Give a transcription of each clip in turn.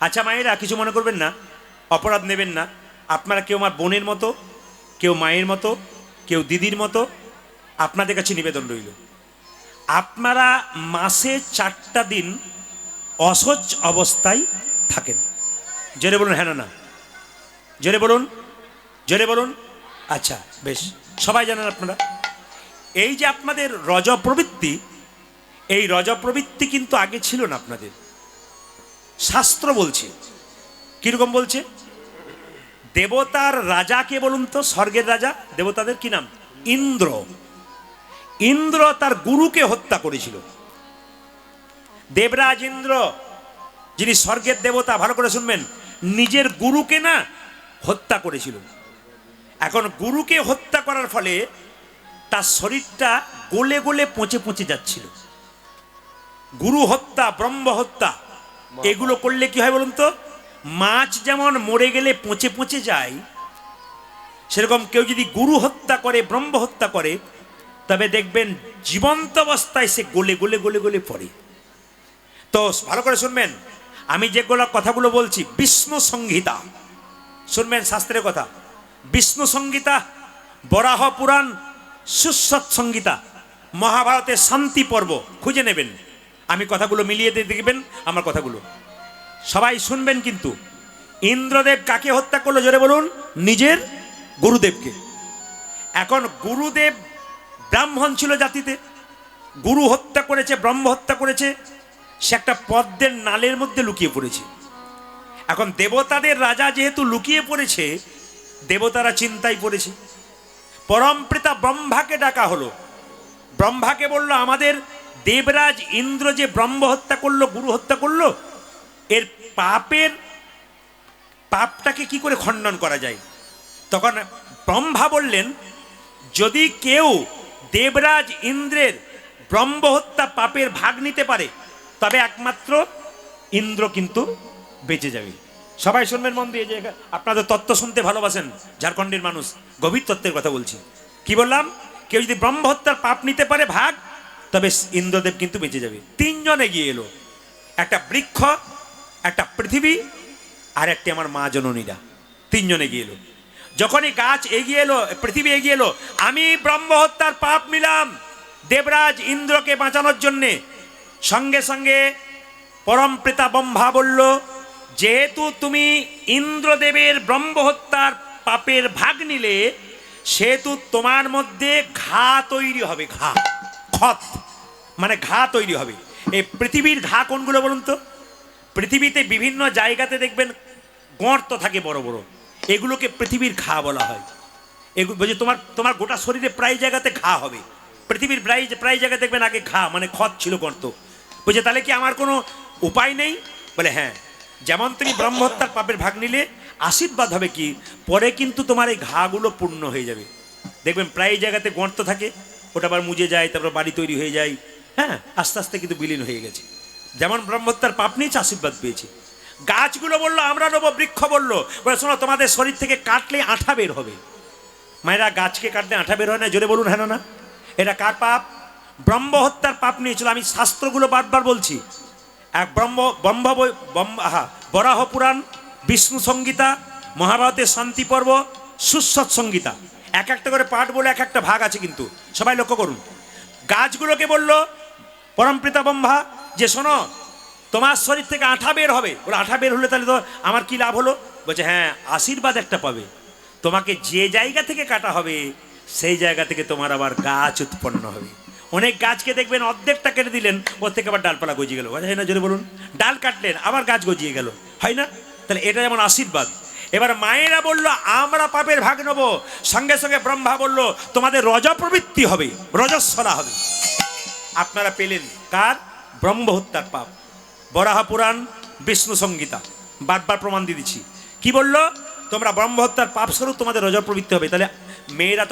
আচ্ছা মায়েরা, কিছু মনে করবেন না, অপরাধ নেবেন না। আপনারা কেউ আমার বোনের মতো, কেউ মায়ের মতো, কেউ দিদির মতো। আপনাদের কাছে নিবেদন রইল, আপনারা মাসে 4টা দিন অসহ্য অবস্থায় থাকেন। জোরে বলুন হ্যাঁ না? জোরে বলুন, জোরে বলুন। আচ্ছা বেশ, সবাই জানেন আপনারা এই যে আপনাদের রজ প্রবৃত্তি, এই রজ প্রবৃত্তি কিন্তু আগে ছিল না আপনাদের। শাস্ত্র বলছে, কিরকম বলছে? দেবতার রাজা কে বলুন তো? স্বর্গের রাজা দেবতাদের কি নাম? ইন্দ্র। ইন্দ্র তার গুরুকে হত্যা করেছিল। দেবরাজ ইন্দ্র, যিনি স্বর্গের দেবতা, ভালো করে শুনবেন, নিজের গুরুকে না হত্যা করেছিল। এখন গুরুকে হত্যা করার ফলে তার শরীরটা গলে গলে পচে পচে যাচ্ছিল। গুরু হত্যা, ব্রহ্ম হত্যা, এগুলো করলে কি হয় বলুন তো? মাছ যেমন মরে গেলে পচে পচে যায়, সেরকম কেউ যদি গুরু হত্যা করে, ব্রহ্ম হত্যা করে, তবে দেখবেন জীবন্ত অবস্থায় সে গলে গলে গলে গলে পড়ে। তো ভালো করে শুনবেন, আমি যেগুলো কথাগুলো বলছি বিষ্ণু সংহিতা, শুনবেন শাস্ত্রের কথা। বিষ্ণু সংহিতা, বরাহ পুরাণ, সুসৎ সংহিতা, মহাভারতের শান্তি পর্ব খুঁজে নেবেন। আমি কথাগুলো মিলিয়ে দিয়ে দেখবেন আমার কথাগুলো, সবাই শুনবেন। কিন্তু ইন্দ্রদেব কাকে হত্যা করলো? জোরে বলুন। নিজের গুরুদেবকে। এখন গুরুদেব ব্রাহ্মণ ছিল জাতিতে, গুরু হত্যা করেছে, ব্রহ্ম হত্যা করেছে, সে একটা পদ্মের নালের মধ্যে লুকিয়ে পড়েছে। এখন দেবতাদের রাজা যেহেতু লুকিয়ে পড়েছে, দেবতারা চিন্তায় পড়েছে। পরমপিতা ব্রহ্মাকে ডাকা হলো। ব্রহ্মাকে বলল, আমাদের দেবরাজ ইন্দ্র যে ব্রহ্ম হত্যা করলো, গুরু হত্যা করলো, এর পাপটাকে কি করে খণ্ডন করা যায়? তখন ব্রহ্মা বললেন, যদি কেউ দেবরাজ ইন্দ্রের ব্রহ্ম হত্যা পাপের ভাগ নিতে পারে, তবে একমাত্র ইন্দ্র কিন্তু বেঁচে যাবে। সবাই শুনবেন মন দিয়ে, যে আপনাদের তত্ত্ব শুনতে ভালোবাসেন ঝাড়খণ্ডের মানুষ, গভীর তত্ত্বের কথা বলছি। কি বললাম? কেউ যদি ব্রহ্ম হত্যার পাপ নিতে পারে ভাগ, তবে ইন্দ্রদেব কিন্তু বেঁচে যাবে। 3 জন এগিয়ে এলো, একটা বৃক্ষ, একটা পৃথিবী, আর একটি আমার মা জননীরা। 3 জন এগিয়ে এলো। যখনই গাছ এগিয়ে এলো, পৃথিবী এগিয়ে এলো, আমি ব্রহ্ম হত্যার পাপ নিলাম দেবরাজ ইন্দ্রকে বাঁচানোর জন্যে। সঙ্গে সঙ্গে পরমপিতা ব্রহ্মা বলল, যেহেতু তুমি ইন্দ্রদেবের ব্রহ্ম হত্যার পাপের ভাগ নিলে, সেহেতু তোমার মধ্যে ঘা তৈরি হবে। ঘা, ক্ষত মানে ঘা তৈরি হবে। এই পৃথিবীর ঘা কোনগুলো বলুন তো? পৃথিবীতে বিভিন্ন জায়গাতে দেখবেন গর্ত থাকে বড় বড়, এগুলোকে পৃথিবীর ঘা বলা হয়। এগুলো বলছে তোমার গোটা শরীরে প্রায় জায়গাতে ঘা হবে। পৃথিবীর প্রায় জায়গায় দেখবেন আগে ঘা মানে ক্ষত ছিল, গর্ত। বুঝে, তাহলে কি আমার কোনো উপায় নেই? বলে হ্যাঁ, যেমন তুমি ব্রহ্মহত্যার পাপের ভাগ নিলে, আশীর্বাদ হবে কি, পরে কিন্তু তোমার এই ঘাগুলো পূর্ণ হয়ে যাবে। দেখবেন প্রায় জায়গাতে গর্ত থাকে, ওটা আবার মুজে যায়, তারপর বাড়ি তৈরি হয়ে যায়। হ্যাঁ, আস্তে আস্তে কিন্তু বিলীন হয়ে গেছে। যেমন ব্রহ্মহত্যার পাপ নিয়েছে, আশীর্বাদ পেয়েছে। গাছগুলো বললো আমরা নেবো, বৃক্ষ বললো, বলে শোনো, তোমাদের শরীর থেকে কাটলে আঠা বের হবে। মায়েরা, গাছকে কাটলে আঠা বের হয় না? জোরে বলুন হ্যাঁ না? এটা কার পাপ? ব্রহ্ম হত্যার পাপ নিয়েছিল। আমি শাস্ত্রগুলো বারবার বলছি। এক বরাহ পুরাণ, বিষ্ণু সংহিতা, মহাভারতের শান্তি পর্ব, সুসৎ সংহিতা, এক একটা করে পাঠ বলে এক একটা ভাগ আছে, কিন্তু সবাই লক্ষ্য করুন। গাছগুলোকে বলল পরমপিতা ব্রহ্মা, যে শোনো, তোমার শরীর থেকে আঠা বের হবে। বলে আঠা বের হলে তাহলে তো আমার কি লাভ হলো? বলছে হ্যাঁ, আশীর্বাদ একটা পাবে। তোমাকে যে জায়গা থেকে কাটা হবে, সেই জায়গা থেকে তোমার আবার গাছ উৎপন্ন হবে। অনেক গাছকে দেখবেন অর্ধেকটা কেটে দিলেন, ওর থেকে আবার ডালপালা গজিয়ে গেল। হয় না? জোরে বলুন। ডাল কাটলেন, আবার গাছ গজিয়ে গেল, হয় না? তাহলে এটা যেমন আশীর্বাদ। এবার মায়েরা বলল আমরা পাপের ভাগ নেবো। সঙ্গে সঙ্গে ব্রহ্মা বলল তোমাদের রজ প্রবৃত্তি হবে, রজস্বলা হবে। আপনারা পেলেন কার? ব্রহ্ম হত্যার পাপ। বরাহ পুরাণ, বিষ্ণু সংহিতা, বারবার প্রমাণ দিয়ে দিচ্ছি। কি বলল? তোমরা ব্রহ্ম হত্যার পাপ স্বরূপ তোমাদের রজ প্রবৃত্তি হবে। তাহলে মায়েরা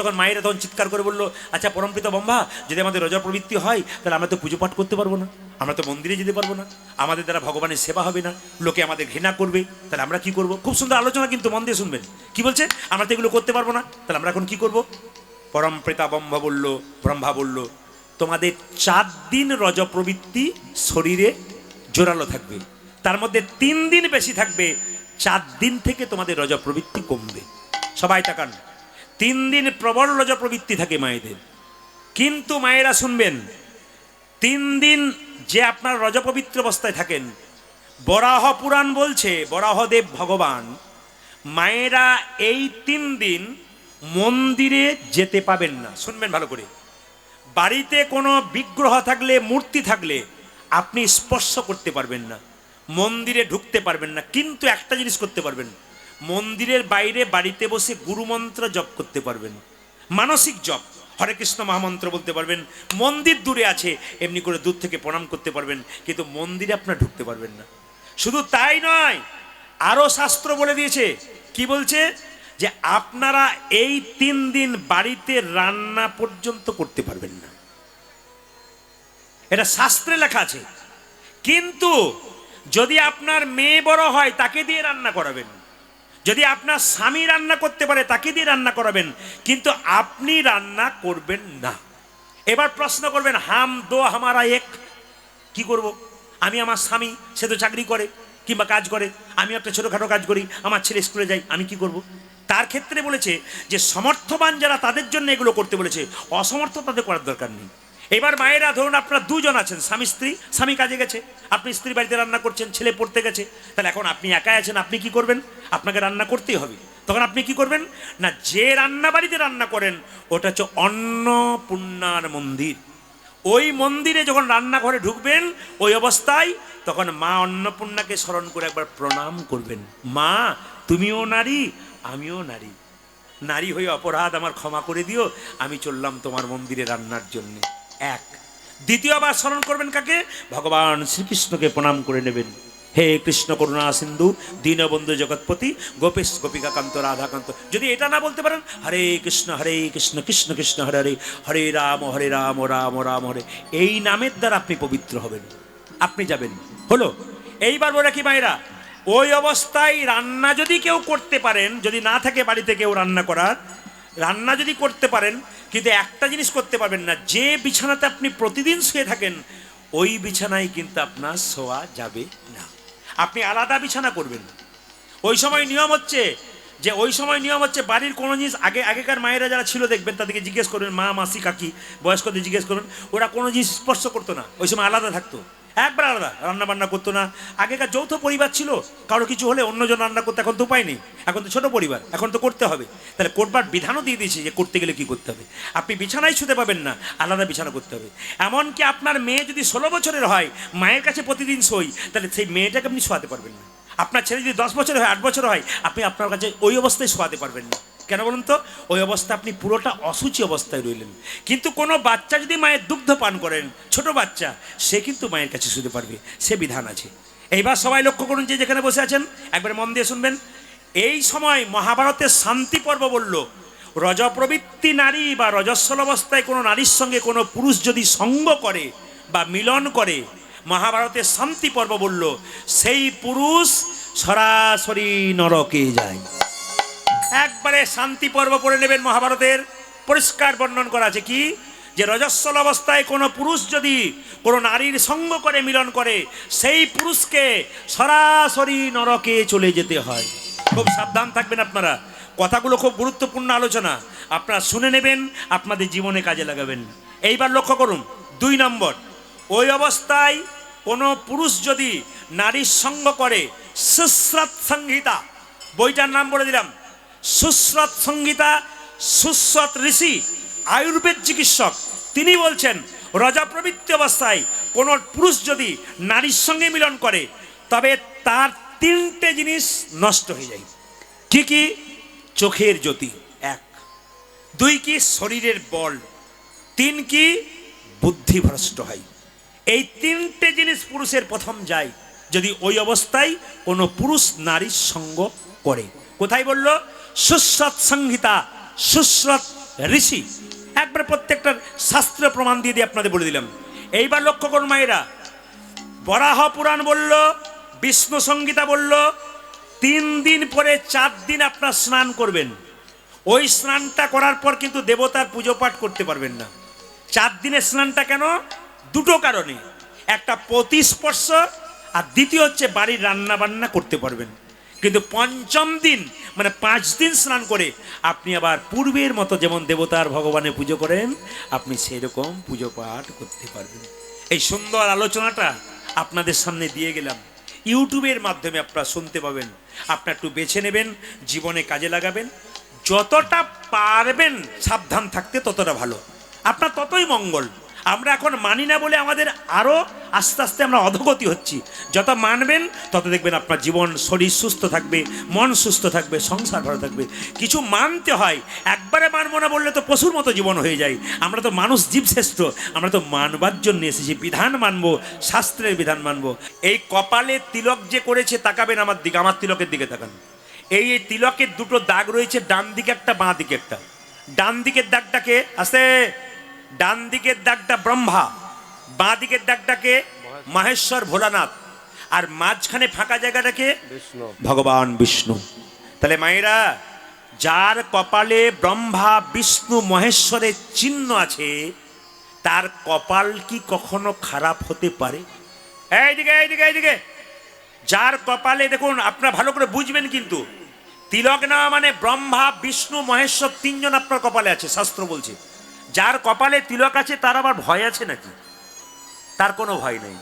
তখন চিৎকার করে বললো, আচ্ছা পরমপিতা ব্রহ্মা, যদি আমাদের রজ প্রবৃত্তি হয়, তাহলে আমরা তো পুজো পাঠ করতে পারবো না, আমরা তো মন্দিরে যেতে পারবো না, আমাদের দ্বারা ভগবানের সেবা হবে না, লোকে আমাদের ঘৃণা করবে, তাহলে আমরা কি করব? খুব সুন্দর আলোচনা, কিন্তু মন দিয়ে শুনবেন। কি বলছে? আমরা তো এগুলো করতে পারবো না, তাহলে আমরা এখন কি করব? পরমপিতা ব্রহ্মা বলল তোমাদের 4 দিন রজ প্রবৃত্তি শরীরে জোরালো থাকবে। তার মধ্যে 3 দিন বেশি থাকবে, 4 দিন থেকে তোমাদের রজপ্রবৃত্তি কমবে। সবাই তাকান, 3 দিন প্রবল রজপ্রবৃত্তি থাকে মায়েদের, কিন্তু মায়েরা শুনবেন, 3 দিন যে আপনার রজপবিত্র অবস্থায় থাকেন, বরাহ পুরাণ বলছে, বরাহদেব ভগবান, মায়েরা এই 3 দিন মন্দিরে যেতে পাবেন না। শুনবেন ভালো করে, বাড়িতে কোনো বিগ্রহ থাকলে, মূর্তি থাকলে আপনি স্পর্শ করতে পারবেন না, মন্দিরে ঢুকতে পারবেন না, কিন্তু একটা জিনিস করতে পারবেন, মন্দিরের বাইরে বাড়িতে বসে গুরুমন্ত্র জপ করতে পারবেন, মানসিক জপ, হরে কৃষ্ণ মহামন্ত্র বলতে পারবেন। মন্দির দূরে আছে, এমনি করে দূর থেকে প্রণাম করতে পারবেন, কিন্তু মন্দিরে আপনার ঢুকতে পারবেন না। শুধু তাই নয়, আরো শাস্ত্র বলে দিয়েছে, কি বলছে, যে আপনারা এই 3 দিন বাড়িতে রান্না পর্যন্ত করতে পারবেন না, এটা শাস্ত্রে লেখা আছে। কিন্তু যদি আপনার মেয়ে বড় হয় তাকে দিয়ে রান্না করাবেন, যদি আপনার স্বামী রান্না করতে পারে তাকে দিয়ে রান্না করাবেন, কিন্তু আপনি রান্না করবেন না। এবার প্রশ্ন করবেন, হাম দো হামারা এক, কি করব? আমি আমার স্বামী, সে তো চাকরি করে কিংবা কাজ করে, আমি একটা ছোটোখাটো কাজ করি, আমার ছেলে স্কুলে যায়, আমি কি করব? তার ক্ষেত্রে বলেছে যে সমর্থবান যারা তাদের জন্য এগুলো করতে বলেছে, অসমর্থ তাদের করার দরকার নেই। এবার মায়েরা ধরুন আপনার 2 জন আছেন, স্বামী স্ত্রী, স্বামী কাজে গেছে, আপনি স্ত্রী বাড়িতে রান্না করছেন, ছেলে পড়তে গেছে, তাহলে এখন আপনি একাই আছেন, আপনি কি করবেন? আপনাকে রান্না করতেই হবে। তখন আপনি কি করবেন না, যে রান্না বাড়িতে রান্না করেন ওটা হচ্ছে অন্নপূর্ণার মন্দির, ওই মন্দিরে যখন রান্নাঘরে ঢুকবেন ওই অবস্থায় তখন মা অন্নপূর্ণাকে স্মরণ করে একবার প্রণাম করবেন, মা তুমিও নারী আমিও নারী, নারী হয়ে অপরাধ আমার ক্ষমা করে দিও, আমি চললাম তোমার মন্দিরে রান্নার জন্য। এক। দ্বিতীয়বার স্মরণ করবেন কাকে? ভগবান শ্রীকৃষ্ণকে প্রণাম করে নেবেন, হে কৃষ্ণ করুণা সিন্ধু দীনবন্ধু জগৎপতি গোপেশ গোপিকাকান্ত রাধাকান্ত। যদি এটা না বলতে পারেন, হরে কৃষ্ণ কৃষ্ণ কৃষ্ণ হরে হরে, হরে রাম রাম রাম হরে, এই নামের দ্বারা আপনি পবিত্র হবেন, আপনি যাবেন। হলো। এইবার বলে কি মায়েরা, ওই অবস্থায় রান্না যদি কেউ করতে পারেন, যদি না থাকে বাড়িতে কেউ রান্না করার, রান্না যদি করতে পারেন, কিন্তু একটা জিনিস করতে পারবেন না, যে বিছানাতে আপনি প্রতিদিন শুয়ে থাকেন ওই বিছানায় কিন্তু আপনার শোয়া যাবে না, আপনি আলাদা বিছানা করবেন। ওই সময় নিয়ম হচ্ছে যে, ওই সময় নিয়ম হচ্ছে বাড়ির কোনো জিনিস, আগেকার মায়েরা যারা ছিল দেখবেন তাদেরকে জিজ্ঞেস করবেন, মা মাসি কাকি বয়স্কদের জিজ্ঞেস করুন, ওরা কোনো জিনিস স্পর্শ করতো না, ওই সময় আলাদা থাকতো, একবার আলাদা, রান্না বান্না করতো না। আগেকার যৌথ পরিবার ছিল, কারো কিছু হলে অন্যজন রান্না করতে, এখন তো উপায় নেই, এখন তো ছোট পরিবার, এখন তো করতে হবে, তাহলে করবার বিধানও দিয়ে দিয়েছে যে করতে গেলে কি করতে হবে। আপনি বিছানায় শুতে পাবেন না, আলাদা বিছানা করতে হবে। এমনকি আপনার মেয়ে যদি 16 বছরের হয়, মায়ের কাছে প্রতিদিন শোই, তাহলে সেই মেয়েটাকে আপনি শোয়াতে পারবেন না। আপনার ছেলে যদি 10 বছর হয়, 8 বছর হয়, আপনি আপনার কাছে ওই অবস্থায় শোয়াতে পারবেন না। কেন বলুন তো? ওই অবস্থা আপনি পুরোটা অসুচি অবস্থায় রইলেন। কিন্তু কোনো বাচ্চা যদি মায়ের দুগ্ধ পান করেন, ছোট বাচ্চা, সে কিন্তু মায়ের কাছে শুতে পারবে, সে বিধান আছে। এইবার সবাই লক্ষ্য করুন, যে যেখানে বসে আছেন একবার মন দিয়ে শুনবেন। এই সময় মহাভারতের শান্তি পর্ব বলল, রজপ্রবৃত্তি নারী বা রজস্বল অবস্থায় কোনো নারীর সঙ্গে কোনো পুরুষ যদি সঙ্গ করে বা মিলন করে, মহাভারতের শান্তি পর্ব বলল সেই পুরুষ সরাসরি নরকে যায়। একবারে শান্তি পর্ব পড়ে নেবেন, মহাভারতের পরিষ্কার বর্ণন করা আছে কি, যে রজস্বল অবস্থায় কোনো পুরুষ যদি কোনো নারীর সঙ্গ করে, মিলন করে, সেই পুরুষকে সরাসরি নরকে চলে যেতে হয়। খুব সাবধান থাকবেন আপনারা, কথাগুলো খুব গুরুত্বপূর্ণ আলোচনা, আপনারা শুনে নেবেন, আপনাদের জীবনে কাজে লাগাবেন। এইবার লক্ষ্য করুন 2 নম্বর, ওই অবস্থায় কোনো পুরুষ যদি নারীর সঙ্গ করে, সুশ্রত সংহিতা, বইটার নাম বলে দিলাম, সুশ্রত সংহিতা, সুশ্রত ঋষি আয়ুর্বেদ চিকিৎসক, তিনি বলছেন রজপ্রবৃত্তি অবস্থায় কোনো পুরুষ যদি নারীর সঙ্গে মিলন করে, তবে তার 3টে জিনিস নষ্ট হয়ে যায়। কি কি? চোখের জ্যোতি 1, 2 কি শরীরের বল, 3 কি বুদ্ধিভ্রষ্ট হয়। এই 3টে জিনিস পুরুষের প্রথম যায় যদি ওই অবস্থায় কোনো পুরুষ নারীর সঙ্গ করে। কোথায় বলল? সুশ্রত সংহিতা, সুশ্রত ঋষি, একবার প্রত্যেকটার শাস্ত্র প্রমাণ দিয়ে আপনাদের বলে দিলাম। এইবার লক্ষ্য করুন মায়েরা, বরাহ পুরাণ বলল, বিষ্ণু সংহিতা বলল, 3 দিন পরে 4 দিন আপনার স্নান করবেন। ওই স্নানটা করার পর কিন্তু দেবতার পুজো পাঠ করতে পারবেন না। 4 দিনের স্নানটা কেন? 2টো কারণে, একটা প্রতিস্পর্শ আর দ্বিতীয় হচ্ছে বাড়ির রান্না বান্না করতে পারবেন। কিন্তু পঞ্চম দিন মানে 5 দিন স্নান করে আপনি আবার পূর্বের মতো যেমন দেবতার ভগবানের পুজো করেন আপনি সেরকম পুজো পাঠ করতে পারবেন। এই সুন্দর আলোচনাটা আপনাদের সামনে দিয়ে গেলাম, ইউটিউবের মাধ্যমে আপনারা শুনতে পাবেন। আপনারা একটু বেছে নেবেন, জীবনে কাজে লাগাবেন। যতটা পারবেন সাবধান থাকতে ততটা ভালো, আপনার ততই মঙ্গল। আমরা এখন মানি না বলে আমাদের আরও আস্তে আস্তে আমরা অধোগতি হচ্ছি। যত মানবেন তত দেখবেন আপনার জীবন, শরীর সুস্থ থাকবে, মন সুস্থ থাকবে, সংসার ভালো থাকবে। কিছু মানতে হয়, একবারে মানবো না বললে তো পশুর মতো জীবন হয়ে যায়। আমরা তো মানুষ, জীবশ্রেষ্ঠ, আমরা তো মানবার জন্য এসেছি, বিধান মানবো, শাস্ত্রের বিধান মানবো। এই কপালে তিলক যে করেছে, তাকাবেন আমার দিকে, আমার তিলকের দিকে তাকান। এই তিলকের দুটো দাগ রয়েছে, ডান দিকে একটা, বাঁ দিকে একটা। ডান দিকের দাগটাকে আছে, ডান দিকের দাগটা ব্রহ্মা, বাঁ দিকের দাগটাকে মহেশ্বর ভোলানাথ, আর মাঝখানে ফাঁকা জায়গাটাকে ভগবান বিষ্ণু। তাহলে মায়েরা, যার কপালে ব্রহ্মা বিষ্ণু মহেশ্বরের চিহ্ন আছে তার কপাল কি কখনো খারাপ হতে পারে? এইদিকে এইদিকে এইদিকে, যার কপালে দেখুন, আপনারা ভালো করে বুঝবেন কিন্তু, তিলক না মানে ব্রহ্মা বিষ্ণু মহেশ্বর তিনজন আপনার কপালে আছে। শাস্ত্র বলছে যার কপালে তিলক আছে তার আবার ভয় আছে নাকি? তার কোনো ভয় নেই।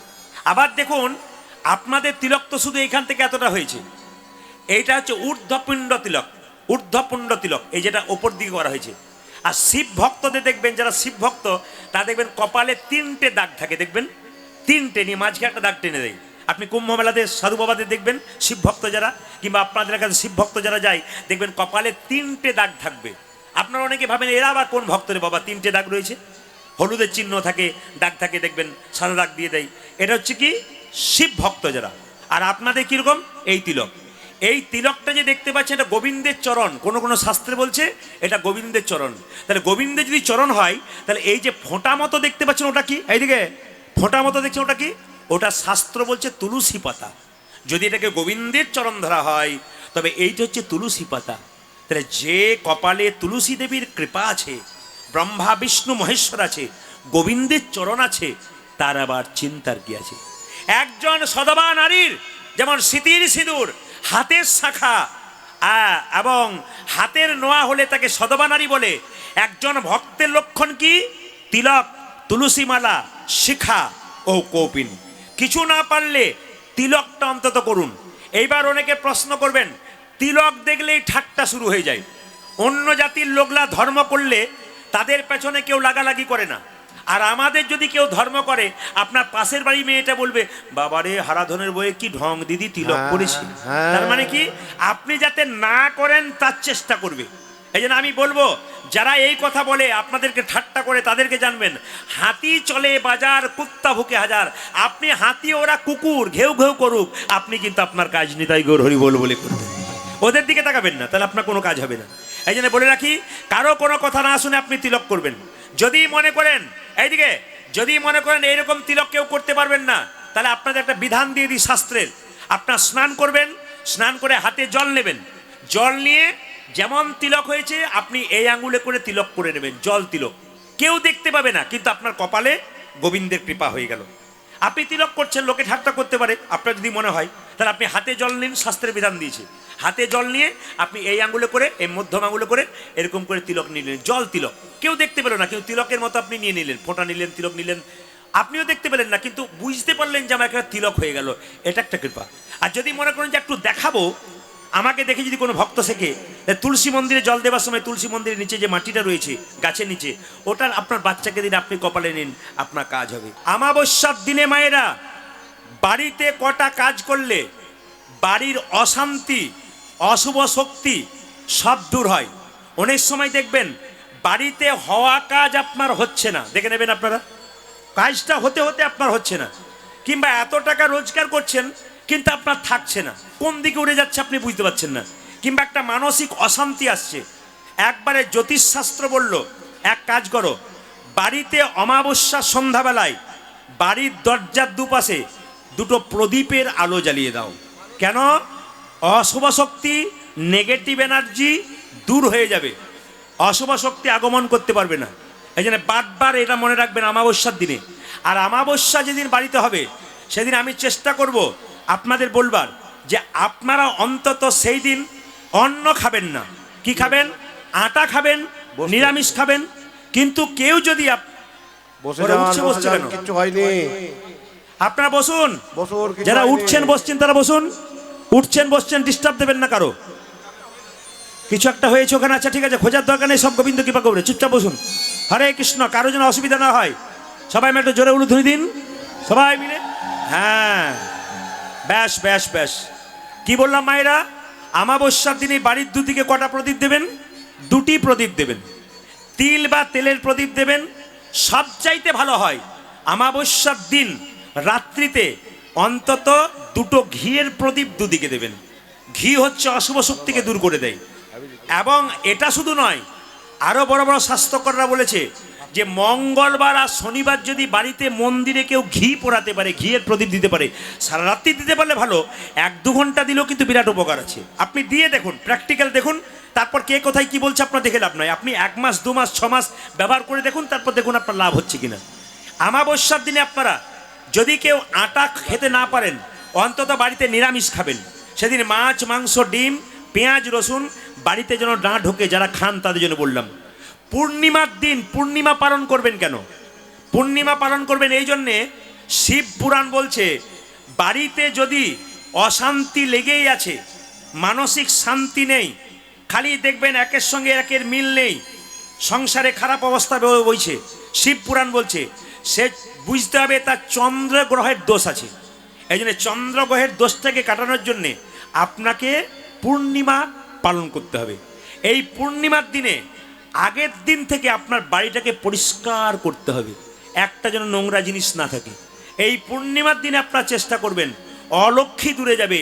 আবার দেখুন, আপনাদের তিলক তো শুধু এইখান থেকে এতটা হয়েছে, এইটা হচ্ছে ঊর্ধ্বপুণ্ড তিলক, ঊর্ধ্বপুণ্ড তিলক, এই যেটা ওপর দিকে করা হয়েছে। আর শিব ভক্তদের দেখবেন, যারা শিব ভক্ত তা দেখবেন কপালে 3টে দাগ থাকে, দেখবেন 3টে নিয়ে মাঝখানে একটা দাগ টেনে দেয়। আপনি কুম্ভ মেলাতে সাধু বাবাদের দেখবেন, শিব ভক্ত যারা, কিংবা আপনাদের কাছে শিব ভক্ত যারা যায়, দেখবেন কপালে 3টে দাগ থাকবে। আপনারা অনেকে ভাবেন এরা আবার কোন ভক্তরে বাবা 3টে দাগ রয়েছে, হলুদের চিহ্ন থাকে, দাগ থাকে, দেখবেন সাদা দাগ দিয়ে দেয়। এটা হচ্ছে কি শিব ভক্ত যারা। আর আপনাদের কিরকম? এই তিলক, এই তিলকটা যে দেখতে পাচ্ছেন এটা গোবিন্দের চরণ, কোনো কোনো শাস্ত্রে বলছে এটা গোবিন্দের চরণ। তাহলে গোবিন্দের যদি চরণ হয় তাহলে এই যে ফোঁটা মতো দেখতে পাচ্ছেন ওটা কি? এইদিকে ফোঁটা মতো দেখছেন ওটা কি? ওটা শাস্ত্র বলছে তুলসী পাতা। যদি এটাকে গোবিন্দের চরণ ধরা হয় তবে এইটা হচ্ছে তুলসী পাতা। তাহলে যে কপালে তুলসী দেবীর কৃপা আছে, ব্রহ্মা বিষ্ণু মহেশ্বর আছে, গোবিন্দের চরণ আছে, তার আবার চিন্তার কি আছে? একজন সদবা নারীর যেমন স্মৃতির সিঁদুর, হাতের শাখা এবং হাতের নোয়া হলে তাকে সদবা নারী বলে, একজন ভক্তের লক্ষণ কি? তিলক, তুলসী মালা, শিখা ও কৌপিন। কিছু না পারলে তিলকটা অন্তত করুন। এইবার অনেকে প্রশ্ন করবেন, তিলক দেখলেই ঠাট্টা শুরু হয়ে যায়। অন্য জাতির লোকরা ধর্ম করলে তাদের পেছনে কেউ লাগালাগি করে না, আর আমাদের যদি কেউ ধর্ম করে, আপনার পাশের বাড়ি মেয়েটা বলবে, বাবারে হারাধনের বইয়ে কি ঢং দিদি তিলক করেছি। তার মানে কি? আপনি যাতে না করেন তার চেষ্টা করবে। এই জন্য আমি বলবো, যারা এই কথা বলে আপনাদেরকে ঠাট্টা করে, তাদেরকে জানবেন, হাতি চলে বাজার, কুত্তা ভুকে হাজার। আপনি হাতি, ওরা কুকুর, ঘেউ ঘেউ করুক, আপনি কিন্তু আপনার কাজ নিতাই গৌর হরি বল বলে করবেন। ওদের দিকে তাকাবেন না, তাহলে আপনার কোনো কাজ হবে না। এই জন্য বলে রাখি, কারো কোনো কথা না শুনে আপনি তিলক করবেন। যদি মনে করেন, এইদিকে, যদি মনে করেন এইরকম তিলক কেউ করতে পারবেন না, তাহলে আপনাদের একটা বিধান দিয়ে দিই শাস্ত্রের। আপনার স্নান করবেন, স্নান করে হাতে জল নেবেন, জল নিয়ে যেমন তিলক হয়েছে আপনি এই আঙুলে করে তিলক করে নেবেন। জল তিলক, কেউ দেখতে পাবে না, কিন্তু আপনার কপালে গোবিন্দের কৃপা হয়ে গেল। আপনি তিলক করছেন, লোকে ঠাট্টা করতে পারে, আপনার যদি মনে হয়, তাহলে আপনি হাতে জল নিন, শাস্ত্রের বিধান দিয়েছে। হাতে জল নিয়ে আপনি এই আঙুলে করে, এই মধ্যম আঙুলে করে এরকম করে তিলক নিলেন, জল তিলক। কেউ দেখতে পেল না, কেউ তিলকের মতো আপনি নিয়ে নিলেন, ফোঁটা নিলেন, তিলক নিলেন, আপনিও দেখতে পেলেন না, কিন্তু বুঝতে পারলেন যে আমার একটা তিলক হয়ে গেল। এটা একটা কৃপা। আর যদি মনে করেন যে একটু দেখাবো, আমাকে দেখে যদি কোনো ভক্ত শেখে, তুলসী মন্দিরে জল দেওয়ার সময় তুলসী মন্দিরের নিচে যে মাটিটা রয়েছে গাছের নিচে, ওটার আপনার বাচ্চাকে দিন, আপনি কপালে নিন, আপনার কাজ হবে। আমাবস্যার দিনে মায়েরা বাড়িতে কটা কাজ করলে বাড়ির অশান্তি, অশুভ শক্তি সব দূর হয়। অনেক সময় দেখবেন বাড়িতে হওয়া কাজ আপনার হচ্ছে না, দেখে নেবেন আপনারা, কাজটা হতে হতে আপনার হচ্ছে না, কিংবা এত টাকা রোজগার করছেন কিন্তু আপনার থাকছে না, কোন দিকে উড়ে যাচ্ছে আপনি বুঝতে পারছেন না, কিংবা একটা মানসিক অশান্তি আসছে। একবারে জ্যোতিষশাস্ত্র বলল, এক কাজ করো, বাড়িতে অমাবস্যার সন্ধ্যাবেলায় বাড়ির দরজার দুপাশে দুটো প্রদীপের আলো জ্বালিয়ে দাও। কেন? অশুভ শক্তি, নেগেটিভ এনার্জি দূর হয়ে যাবে, অশুভ শক্তি আগমন করতে পারবে না। এই জন্য বারবার এটা মনে রাখবেন অমাবস্যার দিনে। আর অমাবস্যা যেদিন বাড়িতে হবে সেদিন আমি চেষ্টা করব আপনাদের বলবার যে আপনারা অন্তত সেই দিন অন্ন খাবেন না। কি খাবেন? আটা খাবেন, নিরামিষ খাবেন। কিন্তু কেউ যদি কিছু হয়নি, আপনারা বসুন, বসুন, যারা উঠছেন বসছেন তারা বসুন, উঠছেন বসছেন, ডিস্টার্ব দেবেন না কারো। কিছু একটা হয়েছে ওখানে, আচ্ছা ঠিক আছে, খোঁজার দরকার নেই, সব গোবিন্দ কৃপা করবে, চুপচাপ বসুন। হরে কৃষ্ণ। কারো যেন অসুবিধা না হয়, সবাই মিলে একটু জোরে উলুধ্বনি দিন, সবাই মিলে। হ্যাঁ, ব্যাস ব্যাস ব্যাস। কি বললাম মায়েরা? আমাবস্যার দিনে বাড়ির দুদিকে কটা প্রদীপ দেবেন? দুটি প্রদীপ দেবেন। তিল বা তেলের প্রদীপ দেবেন। সবচাইতে ভালো হয় আমাবস্যার দিন রাত্রিতে অন্তত দুটো ঘিয়ের প্রদীপ দুদিকে দেবেন। ঘি হচ্ছে অশুভ শক্তিকে দূর করে দেয়। এবং এটা শুধু নয়, আরো বড় বড় স্বাস্থ্যকররা বলেছে যে মঙ্গলবার আর শনিবার যদি বাড়িতে মন্দিরে কেউ ঘি পোড়াতে পারে, ঘিয়ের প্রদীপ দিতে পারে, সারা রাত্রি দিতে পারলে ভালো, 1-2 ঘন্টা দিলেও কিন্তু বিরাট উপকার আছে। আপনি দিয়ে দেখুন, প্র্যাকটিক্যাল দেখুন, তারপর কে কোথায় কি বলছে আপনার দেখে লাভ নয়। আপনি 1 মাস 2 মাস 6 মাস ব্যবহার করে দেখুন, তারপর দেখুন আপনার লাভ হচ্ছে কিনা। আমাবস্যার দিনে আপনারা যদি কেউ আটা খেতে না পারেন, অন্তত বাড়িতে নিরামিষ খাবেন। সেদিন মাছ, মাংস, ডিম, পেঁয়াজ, রসুন বাড়িতে যেন না ঢোকে। যারা খান তাদের জন্য বললাম। পূর্ণিমার দিন পূর্ণিমা পালন করবেন কেন? পূর্ণিমা পালন করবেন এই জন্যে, শিব পুরাণ বলছে বাড়িতে যদি অশান্তি লেগেই আছে, মানসিক শান্তি নেই, খালি দেখবেন একের সঙ্গে একের মিল নেই, সংসারে খারাপ অবস্থা বইছে, শিব পুরাণ বলছে সে বুঝতে হবে তার চন্দ্র গ্রহের দোষ আছে। এই জন্য চন্দ্র গ্রহের দোষটাকে কাটানোর জন্যে আপনাকে পূর্ণিমা পালন করতে হবে। এই পূর্ণিমার দিনে আগের দিন থেকে আপনার বাড়িটাকে পরিষ্কার করতে হবে, একটা যেন নোংরা জিনিস না থাকে। এই পূর্ণিমার দিনে আপনারা চেষ্টা করবেন, অলক্ষ্মী দূরে যাবে,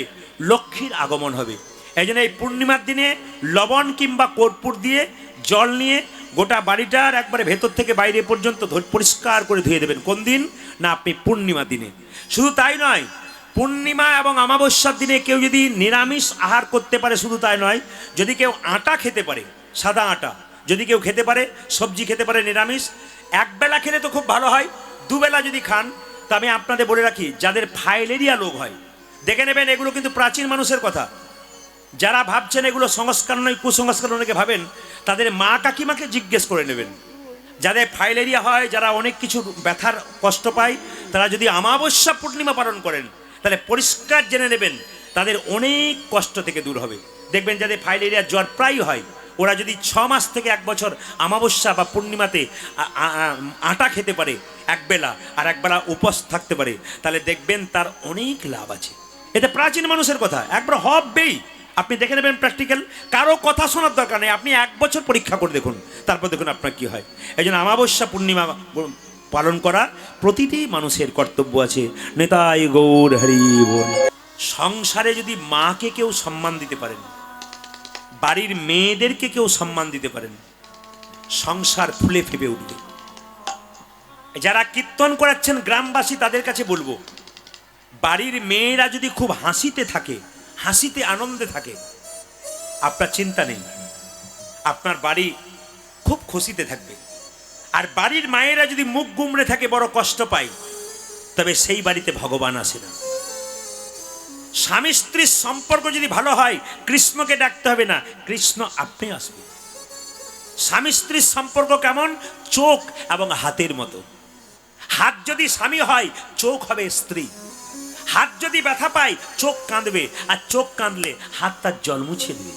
লক্ষ্মীর আগমন হবে। এই জন্য এই পূর্ণিমার দিনে লবণ কিংবা কর্পূর দিয়ে জল নিয়ে গোটা বাড়িটার একবারে ভেতর থেকে বাইরে পর্যন্ত পরিষ্কার করে ধুয়ে দেবেন। কোন দিন? না, আপনি পূর্ণিমা দিনে। শুধু তাই নয়, পূর্ণিমা এবং অমাবস্যার দিনে কেউ যদি নিরামিষ আহার করতে পারে, শুধু তাই নয়, যদি কেউ আটা খেতে পারে, সাদা আটা যদি কেউ খেতে পারে, সবজি খেতে পারে নিরামিষ, একবেলা খেলে তো খুব ভালো হয়। দুবেলা যদি খান, তা আমি আপনাদের বলে রাখি, যাদের ফাইলেরিয়া রোগ হয়, দেখে নেবেন এগুলো কিন্তু প্রাচীন মানুষের কথা। যারা ভাবছেন এগুলো সংস্কার নয়, কুসংস্কার অনেকে ভাবেন, তাদের মা কাকিমাকে জিজ্ঞেস করে নেবেন। যাদের ফাইলেরিয়া হয়, যারা অনেক কিছু ব্যথার কষ্ট পায়, তারা যদি অমাবস্যা পূর্ণিমা পালন করেন, তাহলে পরিষ্কার জেনে নেবেন তাদের অনেক কষ্ট থেকে দূর হবে। দেখবেন যাদের ফাইলেরিয়া জ্বর প্রায় হয়, ওরা যদি 6 মাস থেকে 1 বছর অমাবস্যা বা পূর্ণিমাতে আটা খেতে পারে একবেলা, আর একবেলা উপোস থাকতে পারে, তাহলে দেখবেন তার অনেক লাভ আছে। এটা প্রাচীন মানুষের কথা, একবার হবেই। আপনি দেখে নেবেন প্র্যাকটিক্যাল, কারো কথা শোনার দরকার নেই। আপনি 1 বছর পরীক্ষা করে দেখুন, তারপর দেখুন আপনার কি হয়। এই জন্য অমাবস্যা পূর্ণিমা পালন করা প্রতিটি মানুষের কর্তব্য আছে। নেতাই গৌর হরি বল। সংসারে যদি মাকে কেউ সম্মান দিতে পারেন, বাড়ির মেয়েদেরকে কেউ সম্মান দিতে পারেন, সংসার ফুলে ফেপে উঠবে। যারা কীর্তন করাচ্ছেন গ্রামবাসী, তাদের কাছে বলবো, বাড়ির মেয়েরা যদি খুব হাসিতে থাকে, হাসিতে আনন্দে থাকে, আপনার চিন্তা নেই, আপনার বাড়ি খুব খুশিতে থাকবে। আর বাড়ির মায়েরা যদি মুখ গুমড়ে থাকে, বড় কষ্ট পায়, তবে সেই বাড়িতে ভগবান আসে না। স্বামী স্ত্রীর সম্পর্ক যদি ভালো হয়, কৃষ্ণকে ডাকতে হবে না, কৃষ্ণ আপনি আসবে। স্বামী স্ত্রীর সম্পর্ক কেমন? চোখ এবং হাতের মতো। হাত যদি স্বামী হয়, চোখ হবে স্ত্রী। হাত যদি ব্যথা পায়, চোখ কাঁদবে, আর চোখ কাঁদলে হাত তার জল মুছে দেবে।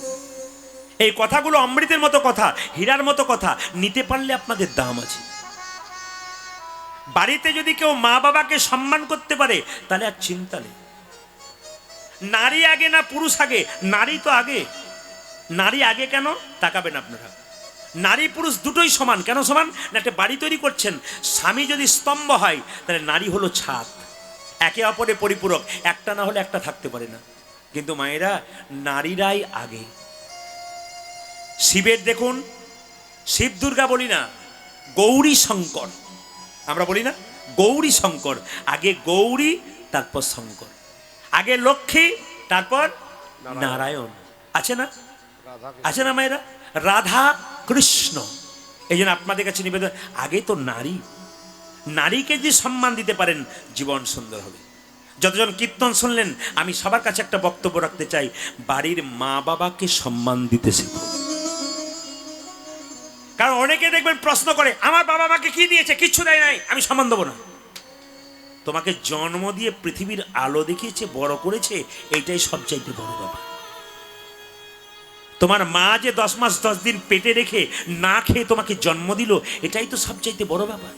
এই কথাগুলো অমৃতের মতো কথা, হীরার মতো কথা, নিতে পারলে আপনাদের দাম আছে। বাড়িতে যদি কেউ মা বাবাকে সম্মান করতে পারে, তাহলে আর চিন্তা নেই। নারী আগে না পুরুষ আগে? নারী তো আগে। নারী আগে কেন তাকাবেন আপনারা? নারী পুরুষ দুটোই সমান। কেন সমান? না, একটা বাড়ি তৈরি করছেন, স্বামী যদি স্তম্ভ হয়, তাহলে নারী হলো ছাদ, একে অপরে পরিপূরক, একটা না হলে একটা থাকতে পারে না। কিন্তু মায়েরা, নারীরাই আগে। শিবের দেখুন, শিব দুর্গা বলি না, গৌরী শঙ্কর আমরা বলি না, গৌরী শঙ্কর। আগে গৌরী, তারপর শঙ্কর। আগে লক্ষ্মী, তারপর নারায়ণ। আছে না? আছে না মায়েরা? রাধা কৃষ্ণ। এই জন্য আপনাদের কাছে নিবেদন, আগে তো নারী। নারীকে যে সম্মান দিতে পারেন, জীবন সুন্দর হবে। যতজন কীর্তন শুনলেন, আমি সবার কাছে একটা বক্তব্য রাখতে চাই, বাড়ির মা বাবাকে সম্মান দিতে শেখো। কারণ অনেকে দেখবেন প্রশ্ন করে, আমার বাবা মাকে কি দিয়েছে? কিচ্ছু দেয় নাই, আমি সম্মান দেবো না। তোমাকে জন্ম দিয়ে পৃথিবীর আলো দেখিয়েছে, বড় করেছে, এইটাই সবচাইতে বড় ব্যাপার। তোমার মা যে 10 মাস 10 দিন পেটে রেখে না খেয়ে তোমাকে জন্ম দিল, এটাই তো সবচাইতে বড় ব্যাপার।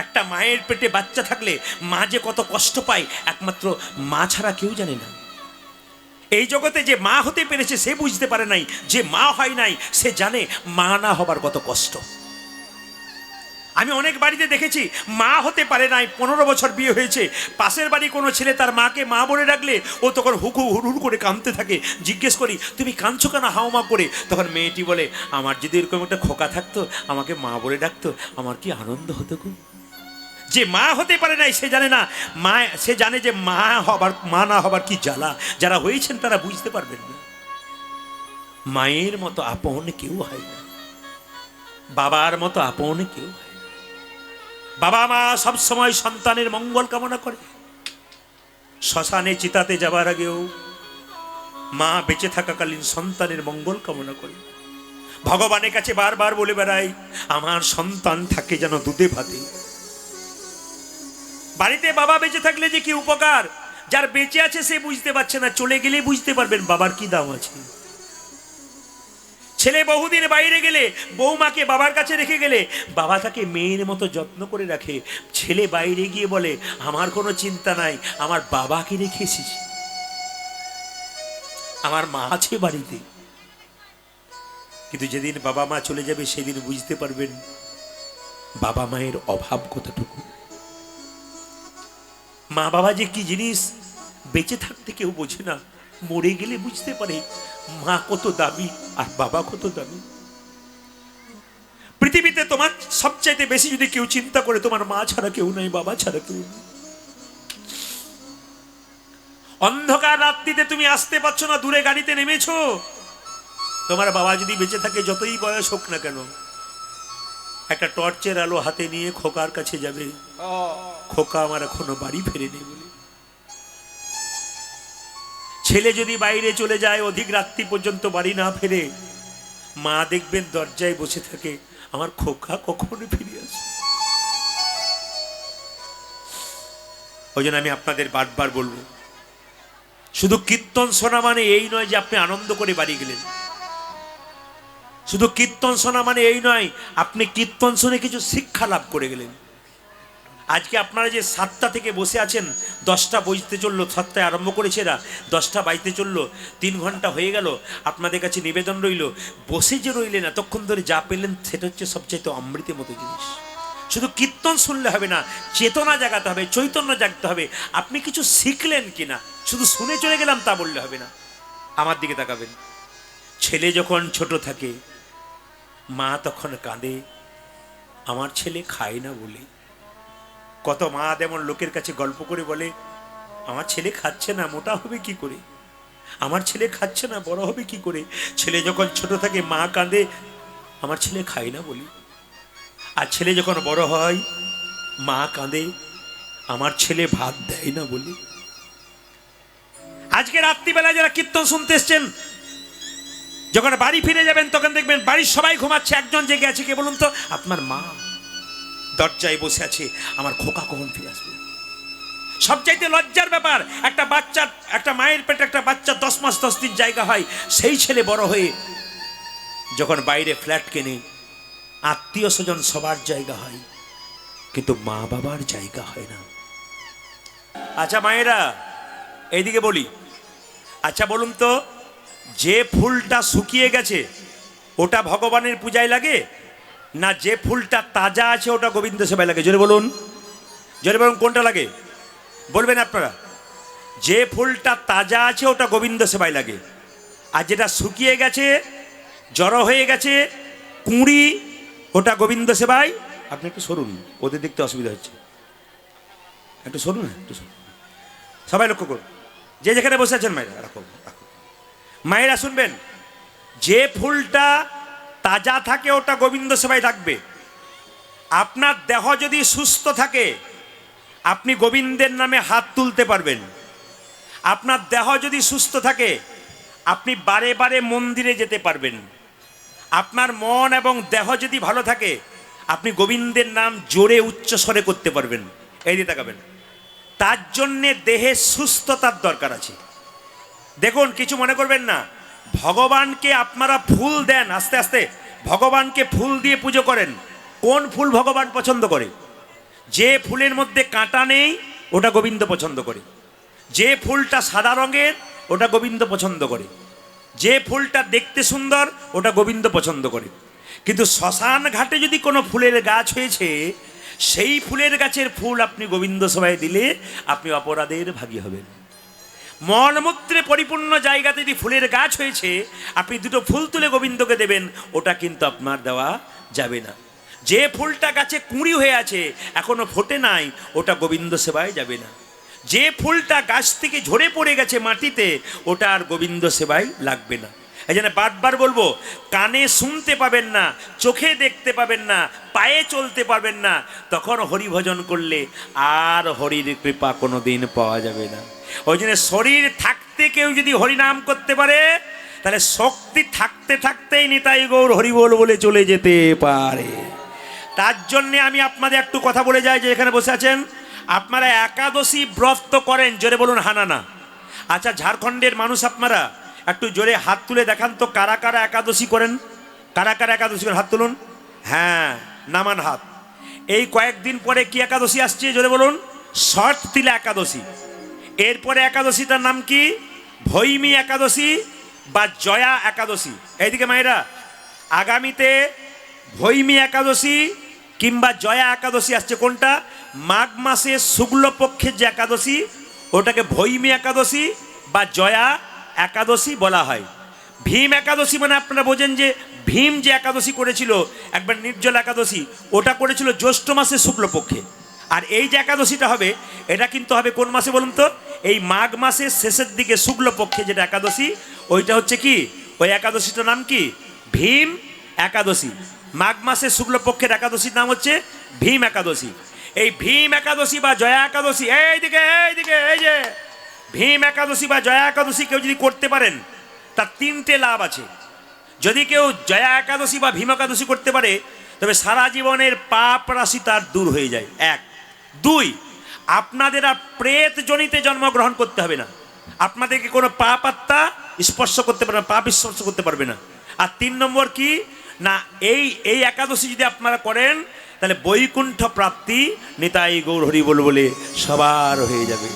একটা মায়ের পেটে বাচ্চা থাকলে মা যে কত কষ্ট পায় একমাত্র মা ছাড়া কেউ জানে না। এই জগতে যে মা হতে পেরেছে সে বুঝতে পারে নাই, যে মা হয় নাই সে জানে মা না হবার কত কষ্ট। আমি অনেক বাড়িতে দেখেছি, মা হতে পারে নাই, 15 বছর বিয়ে হয়েছে, পাশের বাড়ি কোনো ছেলে তার মাকে মা বলে ডাকলে ও তখন হুড় করে কাঁদতে থাকে। জিজ্ঞেস করি, তুমি কাঁদছো কেন হাওমা করে? তখন মেয়েটি বলে, আমার যদি এরকম একটা খোকা থাকতো, আমাকে মা বলে ডাকতো, আমার কি আনন্দ হতো গো। যে মা হতে পারে নাই সে জানে না, সে জানে যে মা না হবার কি জ্বালা। যারা হয়েছেন তারা বুঝতে পারবেন না। মায়ের মতো আপন কেউ হয় না, বাবার মতো আপন কেউ হয় না। বাবা মা সব সময় সন্তানের মঙ্গল কামনা করে। শ্মশানে চিতাতে যাবার আগেও মা বেঁচে থাকাকালীন সন্তানের মঙ্গল কামনা করে। ভগবানের কাছে বারবার বলে বেড়াই, আমার সন্তান থাকে যেন দুধে ভাতে। বাড়িতে বাবা বেঁচে থাকলে যে কি উপকার, যার বেঁচে আছে সে বুঝতে পারছে না, চলে গেলে বুঝতে পারবেন বাবার কি দাম আছে। ছেলে বহুদিন বাইরে গেলে বৌমাকে বাবার কাছে রেখে গেলে বাবা তাকে মেয়ের মতো যত্ন করে রাখে। ছেলে বাইরে গিয়ে বলে, আমার কোনো চিন্তা নাই, আমার বাবাকে রেখে এসেছি, আমার মা আছে বাড়িতে। কিন্তু যেদিন বাবা মা চলে যাবে সেদিন বুঝতে পারবেন বাবা মায়ের অভাব কতটুকু। মা বাবা যে কি জিনিস বেঁচে থাকতে কেউ বোঝে না, মরে গেলে বুঝতে পারে মা কত দামি আর বাবা কত দামি। পৃথিবীতে তোমার সবচাইতে বেশি যদি কেউ চিন্তা করে, তোমার মা ছাড়া কেউ নাই, বাবা ছাড়া কেউ নেই। অন্ধকার রাত্রিতে তুমি আসতে পারছো না, দূরে গাড়িতে নেমেছো, তোমার বাবা যদি বেঁচে থাকে যতই বয়স হোক না কেন, একটা টর্চের আলো হাতে নিয়ে খোকার কাছে যাবে, খোকা আমার এখনো বাড়ি ফেরেনি বলে। ছেলে যদি বাইরে চলে যায়, অধিক রাত্রি পর্যন্ত বাড়ি না ফেরে, মা দেখবেন দরজায় বসে থাকে, আমার খোকা কখন ফিরে আসবে। ওই জন্য আমি আপনাদের বারবার বলবো, শুধু কীর্তন শোনা মানে এই নয় যে আপনি আনন্দ করে বাড়ি গেলেন। শুধু কীর্তন শোনা মানে এই নয় আপনি কীর্তন শুনে কিছু শিক্ষা লাভ করে গেলেন। আজকে আপনারা যে 7টা থেকে বসে আছেন, 10টা বজতে চললো, 7টায় আরম্ভ করেছে এরা, 10টা বাজতে চললো, 3 ঘন্টা হয়ে গেল। আপনাদের কাছে নিবেদন রইল, বসে যে রইলেন এতক্ষণ ধরে যা পেলেন সেটা হচ্ছে সবচাইতে অমৃতের মতো জিনিস। শুধু কীর্তন শুনলে হবে না, চেতনা জাগাতে হবে, চৈতন্য জাগতে হবে। আপনি কিছু শিখলেন কিনা, শুধু শুনে চলে গেলাম তা বললে হবে না। আমার দিকে তাকাবেন, ছেলে যখন ছোট থাকে মা তখন কাঁদে, আমার ছেলে খায় না বলে। কত মা যেমন লোকের কাছে গল্প করে বলে, আমার ছেলে খাচ্ছে না, মোটা হবে কি করে, আমার ছেলে খাচ্ছে না, বড় হবে কি করে। ছেলে যখন ছোট থাকে মা কাঁদে, আমার ছেলে খায় না বলি। আর ছেলে যখন বড় হয় মা কাঁদে, আমার ছেলে ভাত দেয় না বলি। আজকে রাত্রিবেলায় যারা কীর্তন শুনতে এসছেন, যখন বাড়ি ফিরে যাবেন তখন দেখবেন বাড়ির সবাই ঘুমাচ্ছে, একজন জেগে আছে, কে বলুন তো? আপনার মা দরজায় বসে আছে, আমার খোকা কখন ফিরে আসবে। সবচাইতে লজ্জার ব্যাপার, একটা বাচ্চা, একটা মায়ের পেটে একটা বাচ্চা 10 মাস 10 দিন জায়গা হয়, সেই ছেলে বড় হয়ে যখন বাইরে ফ্ল্যাট কেনে, আত্মীয় স্বজন সবার জায়গা হয়, কিন্তু মা বাবার জায়গা হয় না। আচ্ছা মায়েরা এইদিকে বলি, আচ্ছা বলুন তো, যে ফুলটা শুকিয়ে গেছে ওটা ভগবানের পূজায় লাগে, না যে ফুলটা তাজা আছে ওটা গোবিন্দ সেবায় লাগে? জোরে বলুন, জোরে বলুন, কোনটা লাগে বলবেন আপনারা? যে ফুলটা তাজা আছে ওটা গোবিন্দ সেবায় লাগে, আর যেটা শুকিয়ে গেছে, জড়ো হয়ে গেছে, কুঁড়ি, ওটা গোবিন্দ সেবায়। আপনি একটু সরুন, ওদের দেখতে অসুবিধা হচ্ছে, একটু সরুন, একটু সরুন, সবাই লক্ষ্য করুন, যে যেখানে বসে আছেন মায়েরা রাখো, মায়েরা শুনবেন, যে ফুলটা তাজা থাকে ওটা গোবিন্দ সেবায় থাকবে। আপনার দেহ যদি সুস্থ থাকে, আপনি গোবিন্দের নামে হাত তুলতে পারবেন। আপনার দেহ যদি সুস্থ থাকে আপনি বারে বারে মন্দিরে যেতে পারবেন। আপনার মন এবং দেহ যদি ভালো থাকে আপনি গোবিন্দের নাম জোরে উচ্চস্বরে করতে পারবেন। এই দিয়ে তাকাবেন। তার জন্যে দেহে সুস্থতার দরকার আছে। দেখুন, কিছু মনে করবেন না, ভগবানকে আপনারা ফুল দেন, আস্তে আস্তে ভগবানকে ফুল দিয়ে পুজো করেন। কোন ফুল ভগবান পছন্দ করে? যে ফুলের মধ্যে কাঁটা নেই ওটা গোবিন্দ পছন্দ করে। যে ফুলটা সাদা রঙের ওটা গোবিন্দ পছন্দ করে। যে ফুলটা দেখতে সুন্দর ওটা গোবিন্দ পছন্দ করে। কিন্তু শ্মশান ঘাটে যদি কোনো ফুলের গাছ হয়েছে, সেই ফুলের গাছের ফুল আপনি গোবিন্দ সভায় দিলে আপনি অপরাধের ভাগী হবেন। মলমূত্রে পরিপূর্ণ জায়গাতে যদি ফুলের গাছ হয়েছে, আপনি দুটো ফুল তুলে গোবিন্দকে দেবেন, ওটা কিন্তু আপনার দেওয়া যাবে না। যে ফুলটা গাছে কুঁড়ি হয়ে আছে এখনো ফোটে নাই, ওটা গোবিন্দ সেবায় যাবে না। যে ফুলটা গাছ থেকে ঝরে পড়ে গেছে মাটিতে, ওটা আর গোবিন্দ সেবায় লাগবে না। এই জন্য বারবার বলবো, কানে শুনতে পাবেন না, চোখে দেখতে পাবেন না, পায়ে চলতে পারবেন না, তখন হরিভজন করলে আর হরির কৃপা কোনো দিন পাওয়া যাবে না। ওই জন্য শরীর থাকতে কেউ যদি হরিনাম করতে পারে, তাহলে শক্তি থাকতে থাকতেই নিতাই গৌর হরিবোল বলে চলে যেতে পারে। তার জন্যে আমি আপনাদের একটু কথা বলে যাই, যে এখানে বসে আছেন আপনারা একাদশী ব্রত তো করেন, জোরে বলুন হানানা। আচ্ছা, ঝাড়খণ্ডের মানুষ আপনারা একটু জোরে হাত তুলে দেখান তো, কারা কারা একাদশী করেন? কারা কারা একাদশী করেন? হাত তুলুন। হ্যাঁ, নামান হাত। এই কয়েকদিন পরে কি একাদশী আসছে জোরে বলুন? ষট তিলা একাদশী। এরপরে একাদশীটার নাম কি? ভৈমী একাদশী বা জয়া একাদশী। এইদিকে মায়েরা, আগামীতে ভৈমী একাদশী কিংবা জয়া একাদশী আসছে। কোনটা? মাঘ মাসে শুক্লপক্ষের যে একাদশী, ওটাকে ভৈমী একাদশী বা জয়া একাদশী বলা হয়। ভীম একাদশী মানে আপনারা বোঝেন যে ভীম যে একাদশী করেছিল একবার, নির্জল একাদশী, ওটা করেছিল জ্যৈষ্ঠ মাসে শুক্লপক্ষে। আর এই যে একাদশীটা হবে, এটা কিন্তু হবে কোন মাসে বলুন তো? এই মাঘ মাসের শেষের দিকে শুক্লপক্ষে যেটা একাদশী, ওইটা হচ্ছে কি? ওই একাদশীটার নাম কি? ভীম একাদশী। মাঘ মাসের শুক্লপক্ষের একাদশীর নাম হচ্ছে ভীম একাদশী। এই ভীম একাদশী বা জয়া একাদশী, এইদিকে এইদিকে, এই যে ভীম একাদশী বা জয়া একাদশী কেউ যদি করতে পারেন, তার তিনটে লাভ আছে। যদি কেউ জয়া একাদশী বা ভীম একাদশী করতে পারে, তবে সারা জীবনের পাপ রাশি তার দূর হয়ে যায়। এক। দুই, আপনাদের আর প্রেত জনিতে জন্মগ্রহণ করতে হবে না। আপনাদেরকে কোনো পাপ আত্মা স্পর্শ করতে পারবে না, পাপ স্পর্শ করতে পারবে না। আর তিন নম্বর কি না, এই একাদশী যদি আপনারা করেন, তাহলে বৈকুণ্ঠ প্রাপ্তি নিতাই গৌর হরি বলে সবার হয়ে যাবে।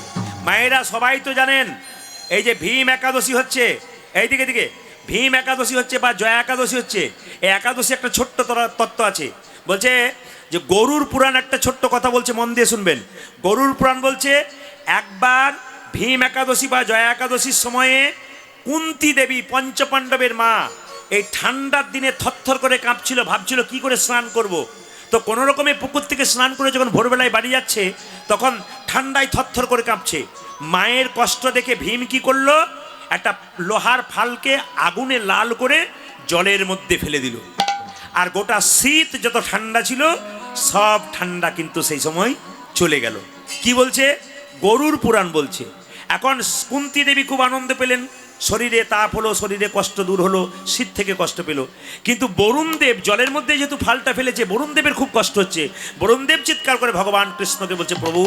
মায়েরা সবাই তো জানেন, এই যে ভীম একাদশী হচ্ছে, এইদিকে দিকে ভীম একাদশী হচ্ছে বা জয়া একাদশী হচ্ছে, এই একাদশী একটা ছোট্ট তত্ত্ব আছে। বলছে যে গরুর পুরাণ একটা ছোট্ট কথা বলছে, মন দিয়ে শুনবেন। গরুর পুরাণ বলছে, একবার ভীম একাদশী বা জয়া একাদশীর সময়ে কুন্তী দেবী, পঞ্চপাণ্ডবের মা, এই ঠান্ডার দিনে থরথর করে কাঁপছিল, ভাবছিল কি করে স্নান করব। তো কোনো রকমে পুকুর থেকে স্নান করে যখন ভোরবেলায় বাড়ি যাচ্ছে, তখন ঠান্ডায় থরথর করে কাঁপছে। মায়ের কষ্ট দেখে ভীম কি করলো? একটা লোহার ফালকে আগুনে লাল করে জলের মধ্যে ফেলে দিল। আর গোটা শীত যত ঠান্ডা ছিল, সব ঠান্ডা কিন্তু সেই সময় চলে গেল। কি বলছে? গরুর পুরাণ বলছে। এখন কুন্তী দেবী খুব আনন্দ পেলেন, শরীরে তাপ হলো, শরীরে কষ্ট দূর হলো, শীত থেকে কষ্ট পেল। কিন্তু বরুণদেব জলের মধ্যে যেহেতু ফালটা ফেলেছে, বরুণদেবের খুব কষ্ট হচ্ছে। বরুণদেব চিৎকার করে ভগবান কৃষ্ণকে বলছে, প্রভু,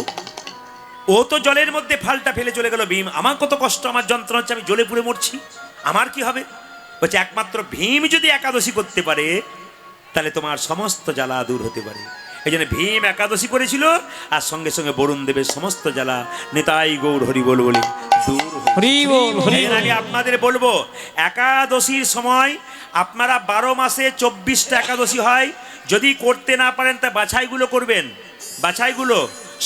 ও তো জলের মধ্যে ফালটা ফেলে চলে গেল, ভীম, আমার কত কষ্ট, আমার যন্ত্রণা হচ্ছে, আমি জ্বলে পুড়ে মরছি, আমার কি হবে? বলছে, একমাত্র ভীম যদি একাদশী করতে পারে, তাহলে তোমার সমস্ত জ্বালা দূর হতে পারে। এই জন্য ভীম একাদশী করেছিল, আর সঙ্গে সঙ্গে বরুণদেবের সমস্ত জ্বালা নিতাই গৌর হরি বল বলে দূর হয়ে। আমি আপনাদের বলবো, একাদশীর সময় আপনারা 12 মাসে 24টা একাদশী হয়, যদি করতে না পারেন তা বাছাইগুলো করবেন। বাছাইগুলো